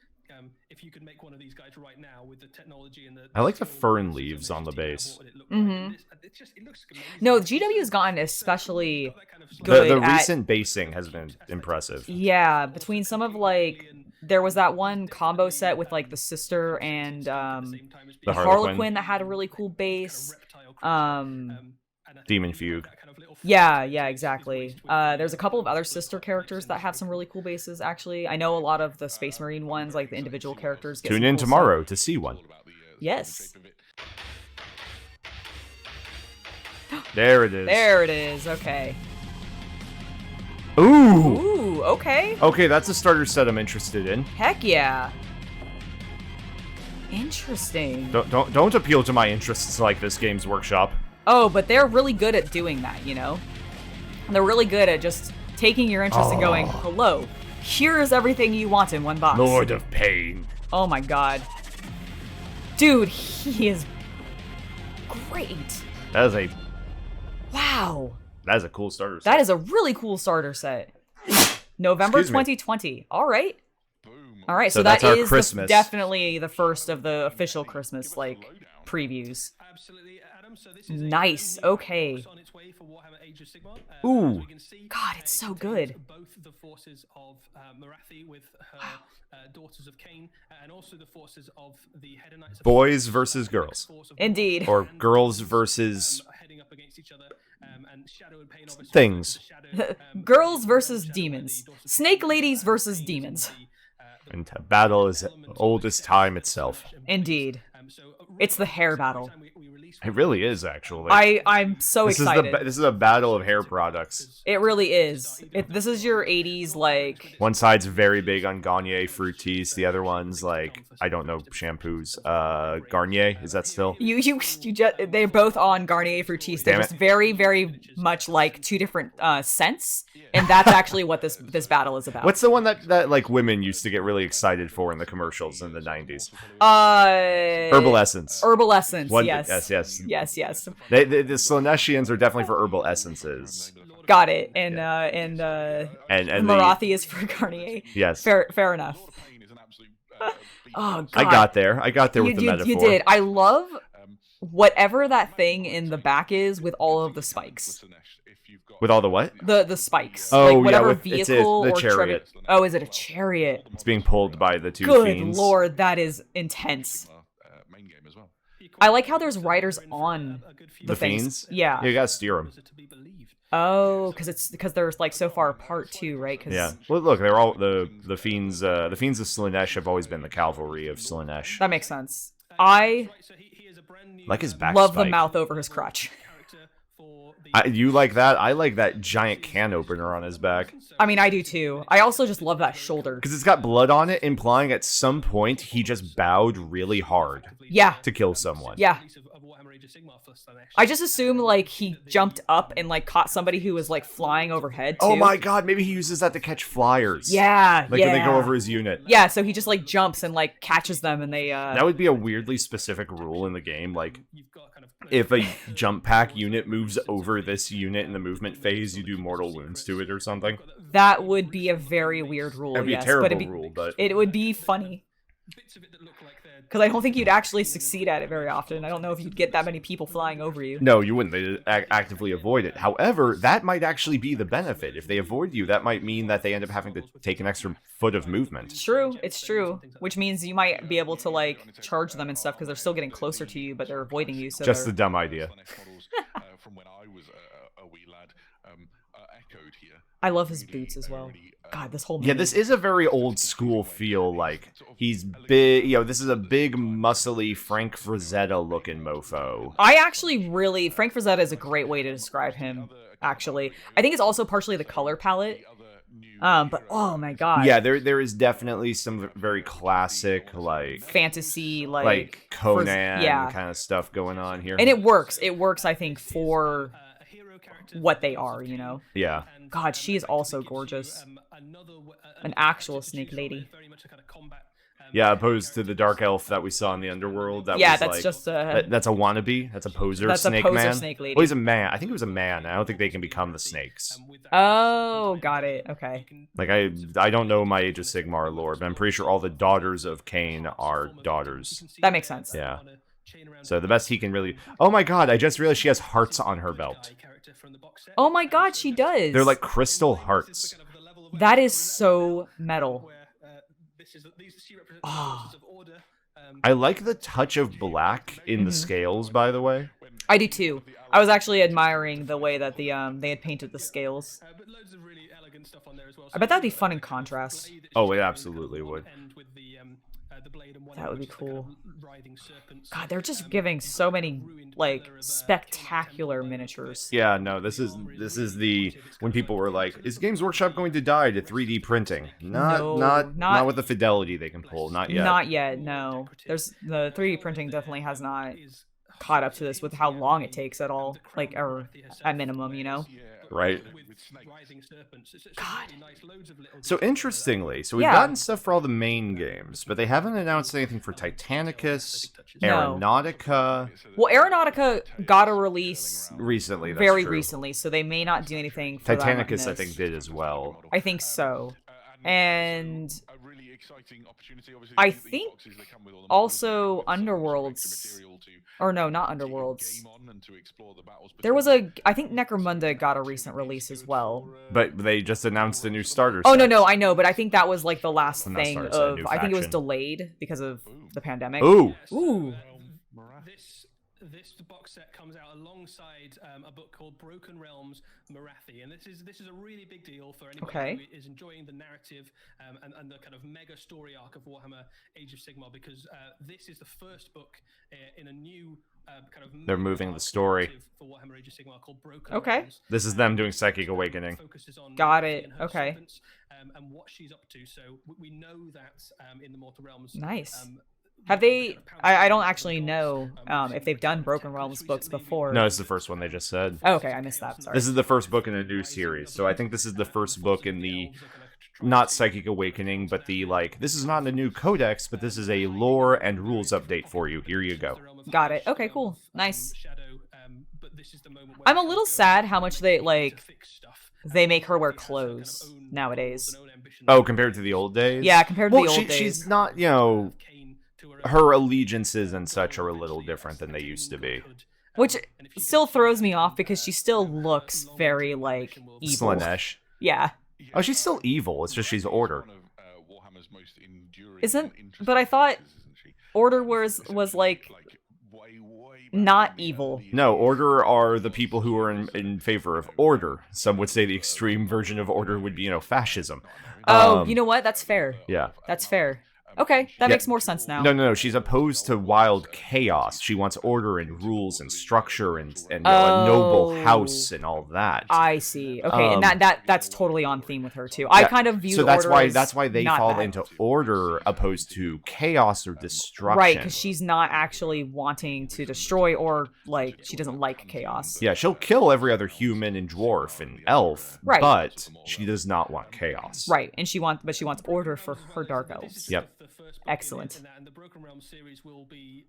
[SPEAKER 4] if you could make one of these guys right now with the technology and the...
[SPEAKER 2] I like the fern leaves on the base.
[SPEAKER 1] Mm-hmm. No, GW has gotten especially good
[SPEAKER 2] The recent basing has been impressive.
[SPEAKER 1] Yeah, between some of, like... There was that one combo set with, like, the sister and the Harlequin that had a really cool base.
[SPEAKER 2] Demon Fugue.
[SPEAKER 1] Yeah, exactly. There's a couple of other sister characters that have some really cool bases, actually. I know a lot of the Space Marine ones, like the individual characters.
[SPEAKER 2] Tune in tomorrow to see one.
[SPEAKER 1] Yes.
[SPEAKER 2] There it is.
[SPEAKER 1] There it is, okay.
[SPEAKER 2] Ooh,
[SPEAKER 1] okay.
[SPEAKER 2] Okay, that's a starter set I'm interested in.
[SPEAKER 1] Heck yeah. Interesting.
[SPEAKER 2] Don't appeal to my interests like this, Games Workshop.
[SPEAKER 1] Oh, but they're really good at doing that, you know? They're really good at just taking your interest and going, hello, here is everything you want in one box.
[SPEAKER 2] Lord of Pain.
[SPEAKER 1] Oh my god. Dude, he is great.
[SPEAKER 2] That is a...
[SPEAKER 1] Wow.
[SPEAKER 2] That is a cool starter set.
[SPEAKER 1] That is a really cool starter set. November 2020. All right. All right, so
[SPEAKER 2] that's
[SPEAKER 1] that
[SPEAKER 2] our
[SPEAKER 1] is
[SPEAKER 2] Christmas.
[SPEAKER 1] Definitely the first of the official Christmas, like, previews. Nice. Okay.
[SPEAKER 2] Ooh.
[SPEAKER 1] God, it's so good.
[SPEAKER 4] Both the forces of Marathi with her daughters of Cain, and also the forces of the Hedonites.
[SPEAKER 2] Boys versus girls.
[SPEAKER 1] Indeed.
[SPEAKER 2] Or girls versus
[SPEAKER 4] heading up against each other. And Shadow and Pain,
[SPEAKER 2] things.
[SPEAKER 1] Girls versus demons. Snake ladies versus demons.
[SPEAKER 2] And battle is old as time itself.
[SPEAKER 1] Indeed. It's the hair battle.
[SPEAKER 2] It really is, actually.
[SPEAKER 1] I'm so excited.
[SPEAKER 2] This is a battle of hair products.
[SPEAKER 1] It really is. This is your 80s, like...
[SPEAKER 2] One side's very big on Garnier Fructis. The other one's, like, I don't know, shampoos. Garnier, is that still?
[SPEAKER 1] You just... They're both on Garnier Fructis. They're just very, very much like two different scents. And that's actually what this battle is about.
[SPEAKER 2] What's the one that like, women used to get really excited for in the commercials in the 90s? Herbal Essence.
[SPEAKER 1] Herbal Essence,
[SPEAKER 2] Yes.
[SPEAKER 1] Yes.
[SPEAKER 2] The Slaneshians are definitely for herbal essences.
[SPEAKER 1] Got it. And Marathi is for Garnier.
[SPEAKER 2] Yes.
[SPEAKER 1] Fair enough. Oh, God.
[SPEAKER 2] I got there with the metaphor.
[SPEAKER 1] You did. I love whatever that thing in the back is with all of the spikes.
[SPEAKER 2] With all the what?
[SPEAKER 1] The spikes.
[SPEAKER 2] Oh,
[SPEAKER 1] like whatever
[SPEAKER 2] yeah,
[SPEAKER 1] vehicle
[SPEAKER 2] the
[SPEAKER 1] or
[SPEAKER 2] chariot.
[SPEAKER 1] Oh, is it a chariot?
[SPEAKER 2] It's being pulled by the two
[SPEAKER 1] Good
[SPEAKER 2] fiends.
[SPEAKER 1] lord, that is intense. I like how there's riders on the
[SPEAKER 2] fiends.
[SPEAKER 1] Yeah.
[SPEAKER 2] You gotta steer them.
[SPEAKER 1] Oh, because they're like so far apart too, right?
[SPEAKER 2] Yeah. Well, look, they're all the fiends. The fiends of Slaanesh have always been the cavalry of Slaanesh.
[SPEAKER 1] That makes sense. I
[SPEAKER 2] like his back.
[SPEAKER 1] Love
[SPEAKER 2] spike.
[SPEAKER 1] the mouth over his crotch.
[SPEAKER 2] You like that? I like that giant can opener on his back.
[SPEAKER 1] I mean, I do too. I also just love that shoulder.
[SPEAKER 2] Because it's got blood on it, implying at some point he just bowed really hard.
[SPEAKER 1] Yeah.
[SPEAKER 2] To kill someone.
[SPEAKER 1] Yeah. I just assume, like, he jumped up and, like, caught somebody who was, like, flying overhead, too.
[SPEAKER 2] Oh my god, maybe he uses that to catch flyers.
[SPEAKER 1] Yeah,
[SPEAKER 2] Like, when they go over his unit.
[SPEAKER 1] Yeah, so he just, like, jumps and, like, catches them, and they,
[SPEAKER 2] That would be a weirdly specific rule in the game, like, if a jump pack unit moves over this unit in the movement phase, you do mortal wounds to it or something.
[SPEAKER 1] That would be a very weird rule,
[SPEAKER 2] That'd be a terrible rule, but...
[SPEAKER 1] It would be funny.
[SPEAKER 4] Bits of it that look like
[SPEAKER 1] Because I don't think you'd actually succeed at it very often. I don't know if you'd get that many people flying over you.
[SPEAKER 2] No, you wouldn't. They'd actively avoid it. However, that might actually be the benefit. If they avoid you, that might mean that they end up having to take an extra foot of movement.
[SPEAKER 1] It's true. Which means you might be able to, like, charge them and stuff because they're still getting closer to you, but they're avoiding you. So
[SPEAKER 2] just a dumb idea.
[SPEAKER 3] From when I was a wee lad, echoed here.
[SPEAKER 1] I love his boots as well. God, this whole movie.
[SPEAKER 2] Yeah, this is a very old school feel. Like, he's big, this is a big, muscly Frank Frazetta looking mofo.
[SPEAKER 1] I actually really, Frank Frazetta is a great way to describe him, actually. I think it's also partially the color palette. But oh my god.
[SPEAKER 2] Yeah, there is definitely some very classic, like,
[SPEAKER 1] fantasy,
[SPEAKER 2] like Conan kind of stuff going on here.
[SPEAKER 1] And it works. It works, I think, for what they are,
[SPEAKER 2] Yeah.
[SPEAKER 1] God, she is also gorgeous. An actual snake lady.
[SPEAKER 2] Yeah, opposed to the dark elf that we saw in the underworld. That's
[SPEAKER 1] just a...
[SPEAKER 2] That's a wannabe. That's a poser
[SPEAKER 1] that's
[SPEAKER 2] snake
[SPEAKER 1] a poser
[SPEAKER 2] man.
[SPEAKER 1] Snake lady.
[SPEAKER 2] Well, he's a man. I think he was a man. I don't think they can become the snakes.
[SPEAKER 1] Oh, got it. Okay.
[SPEAKER 2] Like, I don't know my Age of Sigmar lore, but I'm pretty sure all the daughters of Cain are daughters.
[SPEAKER 1] That makes sense.
[SPEAKER 2] Yeah. So the best he can really... Oh my god, I just realized she has hearts on her belt.
[SPEAKER 1] Oh my god, she does.
[SPEAKER 2] They're like crystal hearts.
[SPEAKER 1] That is so metal. Oh.
[SPEAKER 2] I like the touch of black in the scales, by the way.
[SPEAKER 1] I do too. I was actually admiring the way that they had painted the scales. I bet that'd be fun in contrast.
[SPEAKER 2] Oh, it absolutely would.
[SPEAKER 1] That would be cool. God, they're just giving so many, like, spectacular miniatures.
[SPEAKER 2] Yeah, no, this is the when people were like, "Is Games Workshop going to die to 3D printing?" Not with the fidelity they can pull. Not yet.
[SPEAKER 1] Not yet. No. There's the 3D printing definitely has not caught up to this with how long it takes at all, like, or at minimum,
[SPEAKER 2] Right.
[SPEAKER 1] God.
[SPEAKER 2] So interestingly, we've gotten stuff for all the main games, but they haven't announced anything for Titanicus, Aeronautica.
[SPEAKER 1] Well, Aeronautica got a release
[SPEAKER 2] recently. That's
[SPEAKER 1] very
[SPEAKER 2] true.
[SPEAKER 1] recently, so they may not do anything for
[SPEAKER 2] Titanicus,
[SPEAKER 1] that.
[SPEAKER 2] I think, did as well.
[SPEAKER 1] I think so. And I think also Underworlds, or no, not Underworlds. There was I think Necromunda got a recent release as well.
[SPEAKER 2] But they just announced a new starter
[SPEAKER 1] set.
[SPEAKER 2] Oh,
[SPEAKER 1] no, I know, but I think that was like the last thing of, I think it was delayed because of the pandemic.
[SPEAKER 2] Ooh.
[SPEAKER 4] This box set comes out alongside a book called Broken Realms Morathi, and this is a really big deal for anybody who is enjoying the narrative and the kind of mega story arc of Warhammer Age of Sigmar, because this is the first book in a new kind of...
[SPEAKER 2] They're moving the story.
[SPEAKER 4] For Warhammer Age of Sigmar called Broken Realms.
[SPEAKER 2] This is them doing Psychic Awakening.
[SPEAKER 1] Got it. Okay.
[SPEAKER 4] And what she's up to, so we know that in the Mortal Realms...
[SPEAKER 1] Nice. Have they... I don't actually know if they've done Broken Realms books before.
[SPEAKER 2] No, it's the first one they just said.
[SPEAKER 1] Oh, okay, I missed that. Sorry.
[SPEAKER 2] This is the first book in a new series, so I think this is the first book in the... Not Psychic Awakening, but the, like... This is not a new codex, but this is a lore and rules update for you. Here you go.
[SPEAKER 1] Got it. Okay, cool. Nice. I'm a little sad how much they, like... They make her wear clothes nowadays.
[SPEAKER 2] Oh, compared to the old days?
[SPEAKER 1] Yeah, compared to the old days.
[SPEAKER 2] She's not, her allegiances and such are a little different than they used to be.
[SPEAKER 1] Which still throws me off because she still looks very, like, evil.
[SPEAKER 2] Slaanesh.
[SPEAKER 1] Yeah.
[SPEAKER 2] Oh, she's still evil. It's just she's Order.
[SPEAKER 1] But I thought Order was like, not evil.
[SPEAKER 2] No, Order are the people who are in favor of order. Some would say the extreme version of order would be, fascism.
[SPEAKER 1] Oh, you know what? That's fair.
[SPEAKER 2] Yeah.
[SPEAKER 1] That's fair. Okay, that makes more sense now.
[SPEAKER 2] No. She's opposed to wild chaos. She wants order and rules and structure and a noble house and all that.
[SPEAKER 1] I see. Okay, and that's totally on theme with her too. I kind of view
[SPEAKER 2] that's
[SPEAKER 1] order
[SPEAKER 2] why they fall into order opposed to chaos or destruction.
[SPEAKER 1] Right, because she's not actually wanting to destroy or like she doesn't like chaos.
[SPEAKER 2] Yeah, she'll kill every other human and dwarf and elf,
[SPEAKER 1] right.
[SPEAKER 2] But she does not want chaos.
[SPEAKER 1] Right, and she wants order for her dark elves.
[SPEAKER 2] Yep.
[SPEAKER 4] the first book
[SPEAKER 1] Excellent.
[SPEAKER 4] in that, and the Broken Realms series will be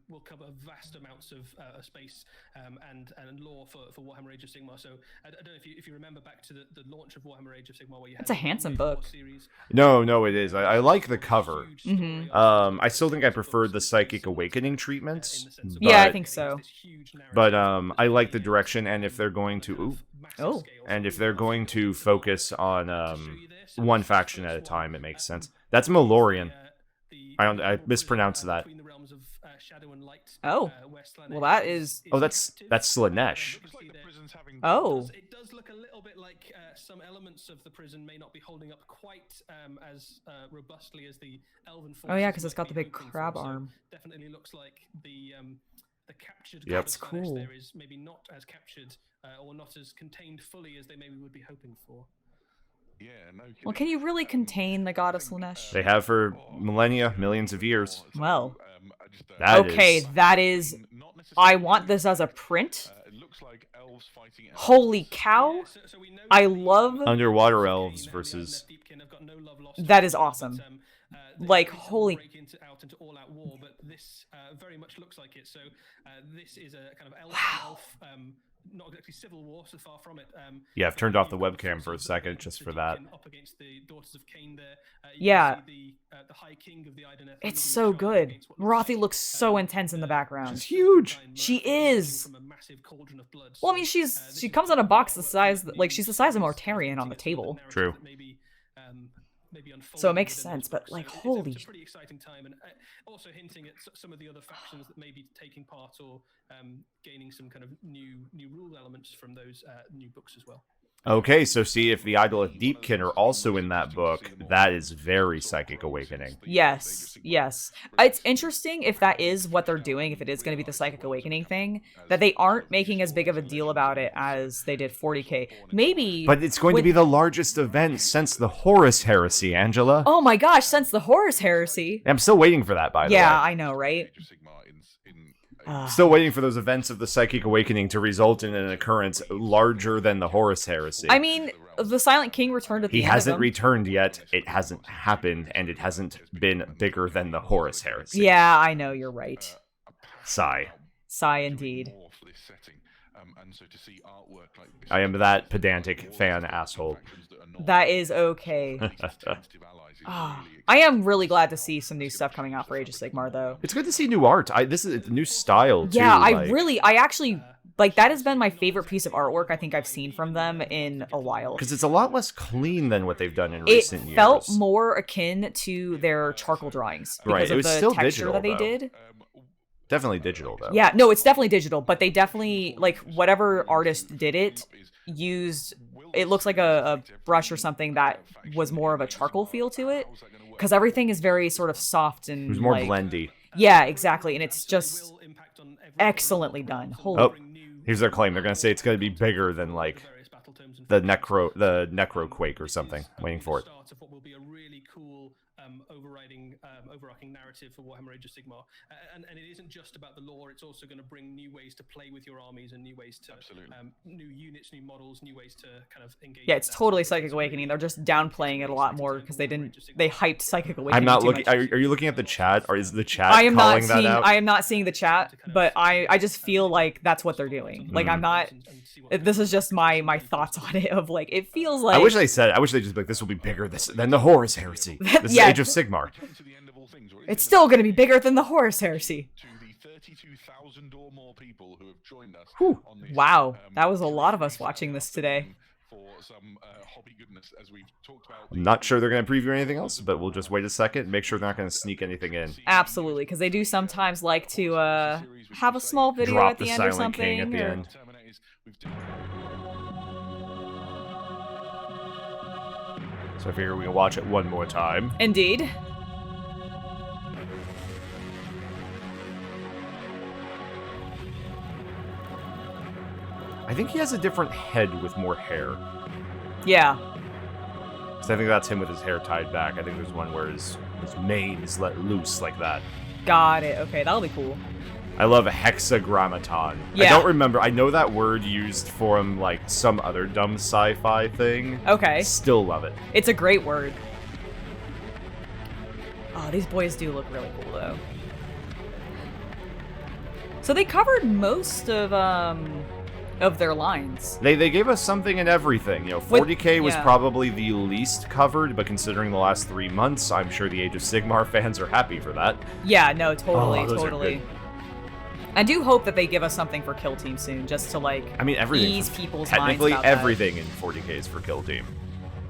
[SPEAKER 4] will cover vast amounts of space and lore for Warhammer Age of Sigmar. So I don't know if you remember back to the launch of Warhammer Age of Sigmar, where you had
[SPEAKER 1] That's a handsome book.
[SPEAKER 4] Series.
[SPEAKER 2] No, it is. I like the cover. I still think I preferred the Psychic Awakening treatment.
[SPEAKER 1] Yeah, I think so.
[SPEAKER 2] But I like the direction, and if they're going to focus on one faction at a time, it makes sense. That's Malorian. I mispronounced that.
[SPEAKER 1] Oh, well, that is.
[SPEAKER 2] Oh, that's Slanesh.
[SPEAKER 1] Oh.
[SPEAKER 4] It does look a little bit like some elements of the prison may not be holding up quite as robustly as the Elven forces.
[SPEAKER 1] Oh yeah, because it's got the big crab arm.
[SPEAKER 4] Definitely looks like the captured.
[SPEAKER 2] Yep.
[SPEAKER 1] That's cool.
[SPEAKER 4] There is maybe not as captured or not as contained fully as they maybe would be hoping for.
[SPEAKER 3] Yeah, no.
[SPEAKER 1] Well, can you really contain the god of Slanesh?
[SPEAKER 2] They have for millennia, millions of years.
[SPEAKER 1] Well,
[SPEAKER 2] That
[SPEAKER 1] that is. I want this as a print. Holy cow! I love
[SPEAKER 2] Underwater elves versus.
[SPEAKER 1] That is awesome. Like, holy.
[SPEAKER 4] Out into all-out war, but this very much looks like it. So this is a kind of elf, not exactly civil war, so far from it.
[SPEAKER 2] Yeah, I've turned off the webcam for a second just for that.
[SPEAKER 4] Up against the Daughters of Cain there.
[SPEAKER 1] Yeah.
[SPEAKER 4] The High King of the Idoneth.
[SPEAKER 1] It's so good. Marathi looks so intense in the background.
[SPEAKER 2] She's huge.
[SPEAKER 1] She is. Well, I mean, she comes in a box the size, like, she's the size of Mortarion on the table.
[SPEAKER 2] True.
[SPEAKER 1] So it makes sense, but like, holy.
[SPEAKER 4] It's a pretty exciting time, and also hinting at some of the other factions that may be taking part or gaining some kind of new rule elements from those new books as well.
[SPEAKER 2] Okay, so see if the Idoleth Deepkin are also in that book. That is very Psychic Awakening.
[SPEAKER 1] Yes. It's interesting if that is what they're doing, if it is going to be the Psychic Awakening thing, that they aren't making as big of a deal about it as they did 40k. Maybe.
[SPEAKER 2] But it's going to be the largest event since the Horus Heresy, Angela.
[SPEAKER 1] Oh my gosh, since the Horus Heresy.
[SPEAKER 2] I'm still waiting for that, by the way.
[SPEAKER 1] Yeah, I know, right?
[SPEAKER 2] Still waiting for those events of the Psychic Awakening to result in an occurrence larger than the Horus Heresy.
[SPEAKER 1] I mean, the Silent King returned at the end.
[SPEAKER 2] He hasn't returned yet. It hasn't happened, and it hasn't been bigger than the Horus Heresy.
[SPEAKER 1] Yeah, I know, you're right.
[SPEAKER 2] Sigh.
[SPEAKER 1] Sigh indeed.
[SPEAKER 2] I am that pedantic fan asshole.
[SPEAKER 1] That is okay. I am really glad to see some new stuff coming out for Age of Sigmar, though.
[SPEAKER 2] It's good to see new art. This is a new style, too.
[SPEAKER 1] Yeah, I actually, like, that has been my favorite piece of artwork I think I've seen from them in a while.
[SPEAKER 2] Because it's a lot less clean than what they've done in recent years.
[SPEAKER 1] It felt more akin to their charcoal drawings. Because of
[SPEAKER 2] it was
[SPEAKER 1] the
[SPEAKER 2] still
[SPEAKER 1] texture
[SPEAKER 2] digital,
[SPEAKER 1] that they
[SPEAKER 2] though.
[SPEAKER 1] did.
[SPEAKER 2] Definitely digital, though.
[SPEAKER 1] Yeah, no, it's definitely digital, but they definitely, like, whatever artist did it, used, it looks like a brush or something that was more of a charcoal feel to it. Because everything is very sort of soft and
[SPEAKER 2] it was more
[SPEAKER 1] like,
[SPEAKER 2] blendy.
[SPEAKER 1] Yeah, exactly, and it's just excellently done. Holy.
[SPEAKER 2] Here's their claim. They're going to say it's going to be bigger than, like, the Necro Quake or something. Waiting for it.
[SPEAKER 4] Overarching narrative for Warhammer Age of Sigmar, and it isn't just about the lore. It's also going to bring new ways to play with your armies and new ways to new units, new models, new ways to kind of engage.
[SPEAKER 1] Yeah, it's totally Psychic Awakening. They're just downplaying it a lot more because they hyped Psychic Awakening.
[SPEAKER 2] I'm not
[SPEAKER 1] too
[SPEAKER 2] looking.
[SPEAKER 1] much.
[SPEAKER 2] Are you looking at the chat, or is the chat
[SPEAKER 1] calling
[SPEAKER 2] that out?
[SPEAKER 1] I am not seeing the chat, but I just feel like that's what they're doing. Like I'm not. This is just my thoughts on it. Of like, it feels like.
[SPEAKER 2] I wish they just be like, this will be bigger than the Horus Heresy. This is Age of Sigmar.
[SPEAKER 1] It's still going to be bigger than the Horus Heresy.
[SPEAKER 3] To the 32,000 or more people who have joined us. On this,
[SPEAKER 1] wow, that was a lot of us watching this today.
[SPEAKER 3] For some hobby goodness, as we've talked about.
[SPEAKER 2] I'm not sure they're going to preview anything else, but we'll just wait a second and make sure they're not going to sneak anything in.
[SPEAKER 1] Absolutely, because they do sometimes like to have a small video
[SPEAKER 2] Drop
[SPEAKER 1] at the
[SPEAKER 2] the
[SPEAKER 1] end or
[SPEAKER 2] Silent
[SPEAKER 1] something.
[SPEAKER 2] King at the end. So I figure we can watch it one more time.
[SPEAKER 1] Indeed.
[SPEAKER 2] I think he has a different head with more hair.
[SPEAKER 1] Yeah.
[SPEAKER 2] So I think that's him with his hair tied back. I think there's one where his mane is let loose like that.
[SPEAKER 1] Got it. Okay, that'll be cool.
[SPEAKER 2] I love hexagrammaton.
[SPEAKER 1] Yeah.
[SPEAKER 2] I don't remember. I know that word used from like some other dumb sci-fi thing.
[SPEAKER 1] Okay.
[SPEAKER 2] Still love it.
[SPEAKER 1] It's a great word. Oh, these boys do look really cool, though. So they covered most of their lines.
[SPEAKER 2] They gave us something and everything. 40K was probably the least covered, but considering the last 3 months, I'm sure the Age of Sigmar fans are happy for that.
[SPEAKER 1] Yeah, no, totally,
[SPEAKER 2] those are
[SPEAKER 1] totally.
[SPEAKER 2] good.
[SPEAKER 1] I do hope that they give us something for Kill Team soon, just to
[SPEAKER 2] everything.
[SPEAKER 1] Ease people's minds
[SPEAKER 2] technically
[SPEAKER 1] about
[SPEAKER 2] everything in 40K is for Kill Team.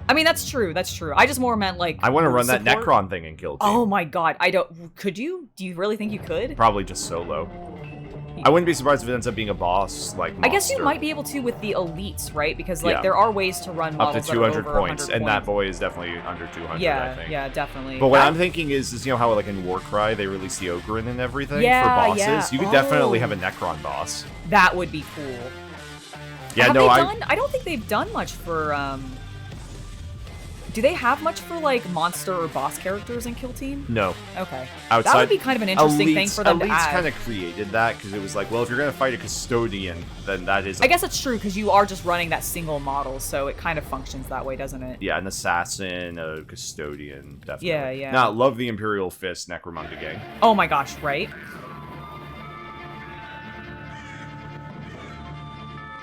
[SPEAKER 1] I mean, that's true. I just more meant
[SPEAKER 2] I want to run that Necron thing in Kill Team.
[SPEAKER 1] Oh my god, could you? Do you really think you could?
[SPEAKER 2] Probably just solo. I wouldn't be surprised if it ends up being a boss monster.
[SPEAKER 1] I guess you might be able to with the elites, right? Because there are ways to run
[SPEAKER 2] up to
[SPEAKER 1] models
[SPEAKER 2] 200
[SPEAKER 1] that are over
[SPEAKER 2] points,
[SPEAKER 1] 100
[SPEAKER 2] and
[SPEAKER 1] points.
[SPEAKER 2] that boy is definitely under 200. I think.
[SPEAKER 1] Yeah, definitely.
[SPEAKER 2] But what I'm thinking is how in Warcry they release the Ogren and everything for bosses.
[SPEAKER 1] Yeah.
[SPEAKER 2] You could definitely have a Necron boss.
[SPEAKER 1] That would be cool.
[SPEAKER 2] Yeah,
[SPEAKER 1] I don't think they've done much for. Do they have much for monster or boss characters in Kill Team?
[SPEAKER 2] No.
[SPEAKER 1] Okay.
[SPEAKER 2] Outside,
[SPEAKER 1] that would be kind of an interesting thing for them to add.
[SPEAKER 2] kind of created that because it was if you're gonna fight a custodian, then that is.
[SPEAKER 1] I guess it's true because you are just running that single model, so it kind of functions that way, doesn't it?
[SPEAKER 2] Yeah, an assassin, a custodian, definitely.
[SPEAKER 1] Yeah.
[SPEAKER 2] Now, love the Imperial Fist Necromunda gang.
[SPEAKER 1] Oh my gosh, right?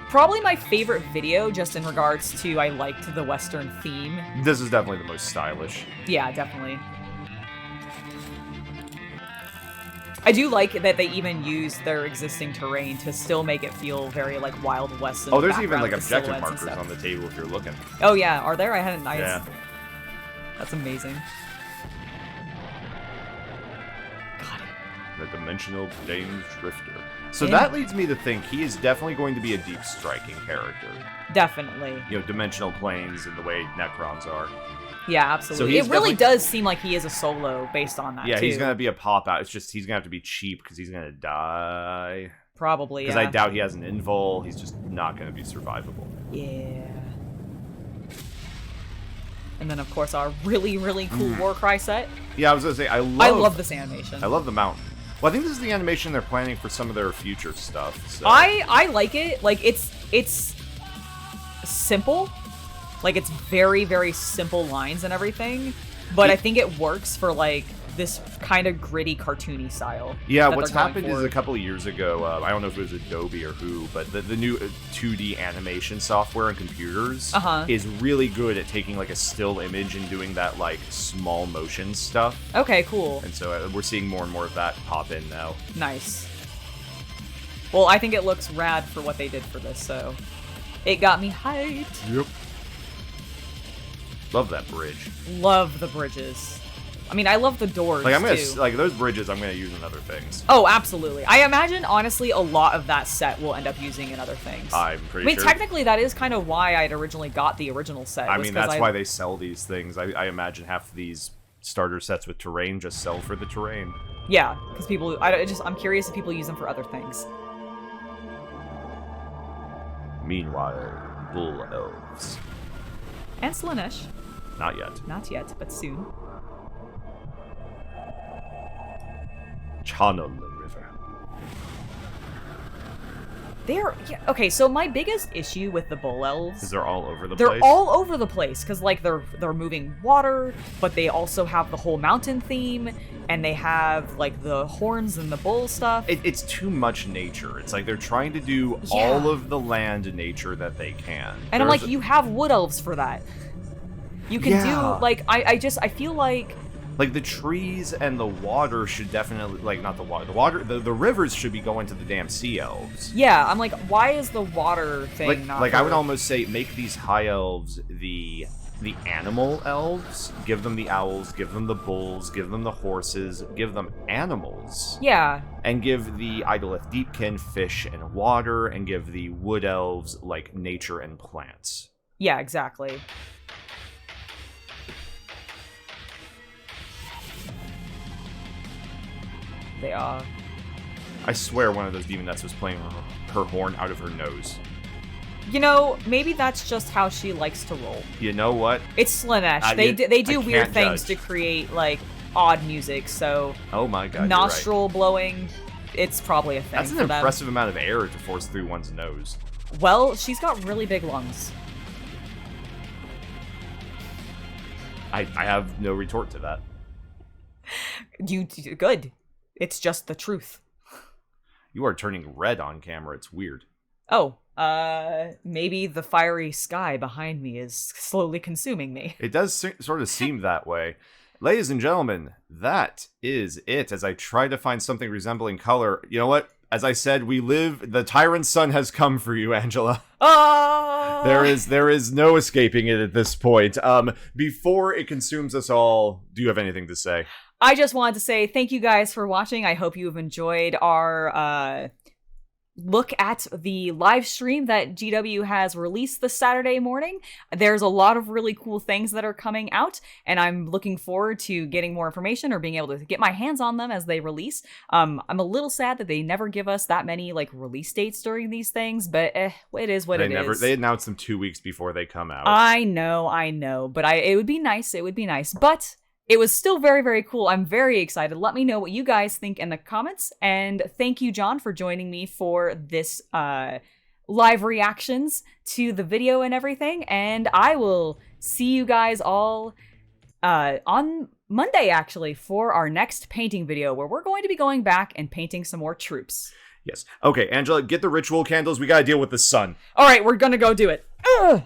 [SPEAKER 1] Probably my favorite video, just in regards to I liked the Western theme.
[SPEAKER 2] This is definitely the most stylish.
[SPEAKER 1] Yeah, definitely. I do like that they even use their existing terrain to still make it feel very Wild West.
[SPEAKER 2] Oh, there's even objective markers on the table if you're looking.
[SPEAKER 1] Oh yeah, are there? I hadn't.
[SPEAKER 2] Yeah.
[SPEAKER 1] That's amazing.
[SPEAKER 2] The Dimensional Dane's Drifter. So that leads me to think he is definitely going to be a deep striking character.
[SPEAKER 1] Definitely.
[SPEAKER 2] Dimensional planes and the way Necrons are.
[SPEAKER 1] Yeah, absolutely.
[SPEAKER 2] So
[SPEAKER 1] it really does seem like he is a solo based on that,
[SPEAKER 2] Yeah,
[SPEAKER 1] too.
[SPEAKER 2] he's going to be a pop-out. It's just he's going to have to be cheap because he's going to die.
[SPEAKER 1] Probably,
[SPEAKER 2] Because I doubt he has an invul. He's just not going to be survivable.
[SPEAKER 1] Yeah. And then, of course, our really, really cool Warcry set.
[SPEAKER 2] Yeah, I was going to say, I
[SPEAKER 1] love this animation.
[SPEAKER 2] I love the mountain. Well, I think this is the animation they're planning for some of their future stuff. So.
[SPEAKER 1] I like it. It's simple. It's very, very simple lines and everything. But I think it works for, this kind of gritty, cartoony style.
[SPEAKER 2] Yeah, what's happened is a couple of years ago, I don't know if it was Adobe or who, but the new 2D animation software and computers is really good at taking a still image and doing that small motion stuff.
[SPEAKER 1] Okay, cool.
[SPEAKER 2] And so we're seeing more and more of that pop in now.
[SPEAKER 1] Nice. Well, I think it looks rad for what they did for this, so it got me hyped.
[SPEAKER 2] Yep. Love that bridge.
[SPEAKER 1] Love the bridges. I mean, I love the doors,
[SPEAKER 2] I'm gonna
[SPEAKER 1] too.
[SPEAKER 2] those bridges I'm gonna use in other things.
[SPEAKER 1] Oh, absolutely. I imagine, honestly, a lot of that set will end up using in other things.
[SPEAKER 2] I'm pretty sure.
[SPEAKER 1] I mean, technically, that is kind of why I'd originally got the original set.
[SPEAKER 2] I mean, that's why they sell these things. I imagine half of these starter sets with terrain just sell for the terrain.
[SPEAKER 1] Yeah, because people... I'm curious if people use them for other things.
[SPEAKER 2] Meanwhile, Bull Elves.
[SPEAKER 1] And Slaanesh.
[SPEAKER 2] Not yet.
[SPEAKER 1] Not yet, but soon.
[SPEAKER 2] Channel the river.
[SPEAKER 1] Okay, so my biggest issue with the Bull Elves
[SPEAKER 2] is they're all over the place.
[SPEAKER 1] They're all over the place because they're moving water, but they also have the whole mountain theme, and they have the horns and the bull stuff.
[SPEAKER 2] It's too much nature. It's they're trying to do all of the land nature that they can.
[SPEAKER 1] And I'm you have wood elves for that. You can do I feel like
[SPEAKER 2] the trees and the water should definitely not the water. The rivers should be going to the damn sea elves.
[SPEAKER 1] Yeah, I'm why is the water thing not
[SPEAKER 2] I would almost say make these high elves the animal elves, give them the owls, give them the bulls, give them the horses, give them animals.
[SPEAKER 1] Yeah.
[SPEAKER 2] And give the Idolith Deepkin fish and water, and give the wood elves nature and plants.
[SPEAKER 1] Yeah, exactly. They are.
[SPEAKER 2] I swear one of those demonettes was playing her horn out of her nose.
[SPEAKER 1] Maybe that's just how she likes to roll.
[SPEAKER 2] You know what?
[SPEAKER 1] It's Slaanesh. They do weird things to create odd music. So.
[SPEAKER 2] Oh my god.
[SPEAKER 1] Nostril blowing. It's probably a thing.
[SPEAKER 2] That's an impressive amount of air to force through one's nose.
[SPEAKER 1] Well, she's got really big lungs.
[SPEAKER 2] I have no retort to that.
[SPEAKER 1] Good. It's just the truth.
[SPEAKER 2] You are turning red on camera. It's weird.
[SPEAKER 1] Oh, maybe the fiery sky behind me is slowly consuming me.
[SPEAKER 2] It does sort of seem that way. Ladies and gentlemen, that is it. As I try to find something resembling color, you know what? As I said, the tyrant's sun has come for you, Angela.
[SPEAKER 1] Oh!
[SPEAKER 2] There is no escaping it at this point. Before it consumes us all, do you have anything to say?
[SPEAKER 1] I just wanted to say thank you guys for watching. I hope you have enjoyed our look at the live stream that GW has released this Saturday morning. There's a lot of really cool things that are coming out, and I'm looking forward to getting more information or being able to get my hands on them as they release. I'm a little sad that they never give us that many release dates during these things, but it is what it is.
[SPEAKER 2] They announce them 2 weeks before they come out.
[SPEAKER 1] I know, but it would be nice. But it was still very, very cool. I'm very excited. Let me know what you guys think in the comments. And thank you, John, for joining me for this live reactions to the video and everything. And I will see you guys all on Monday, actually, for our next painting video, where we're going to be going back and painting some more troops.
[SPEAKER 2] Yes. Okay, Angela, get the ritual candles. We gotta deal with the sun.
[SPEAKER 1] All right, we're gonna go do it. Ugh.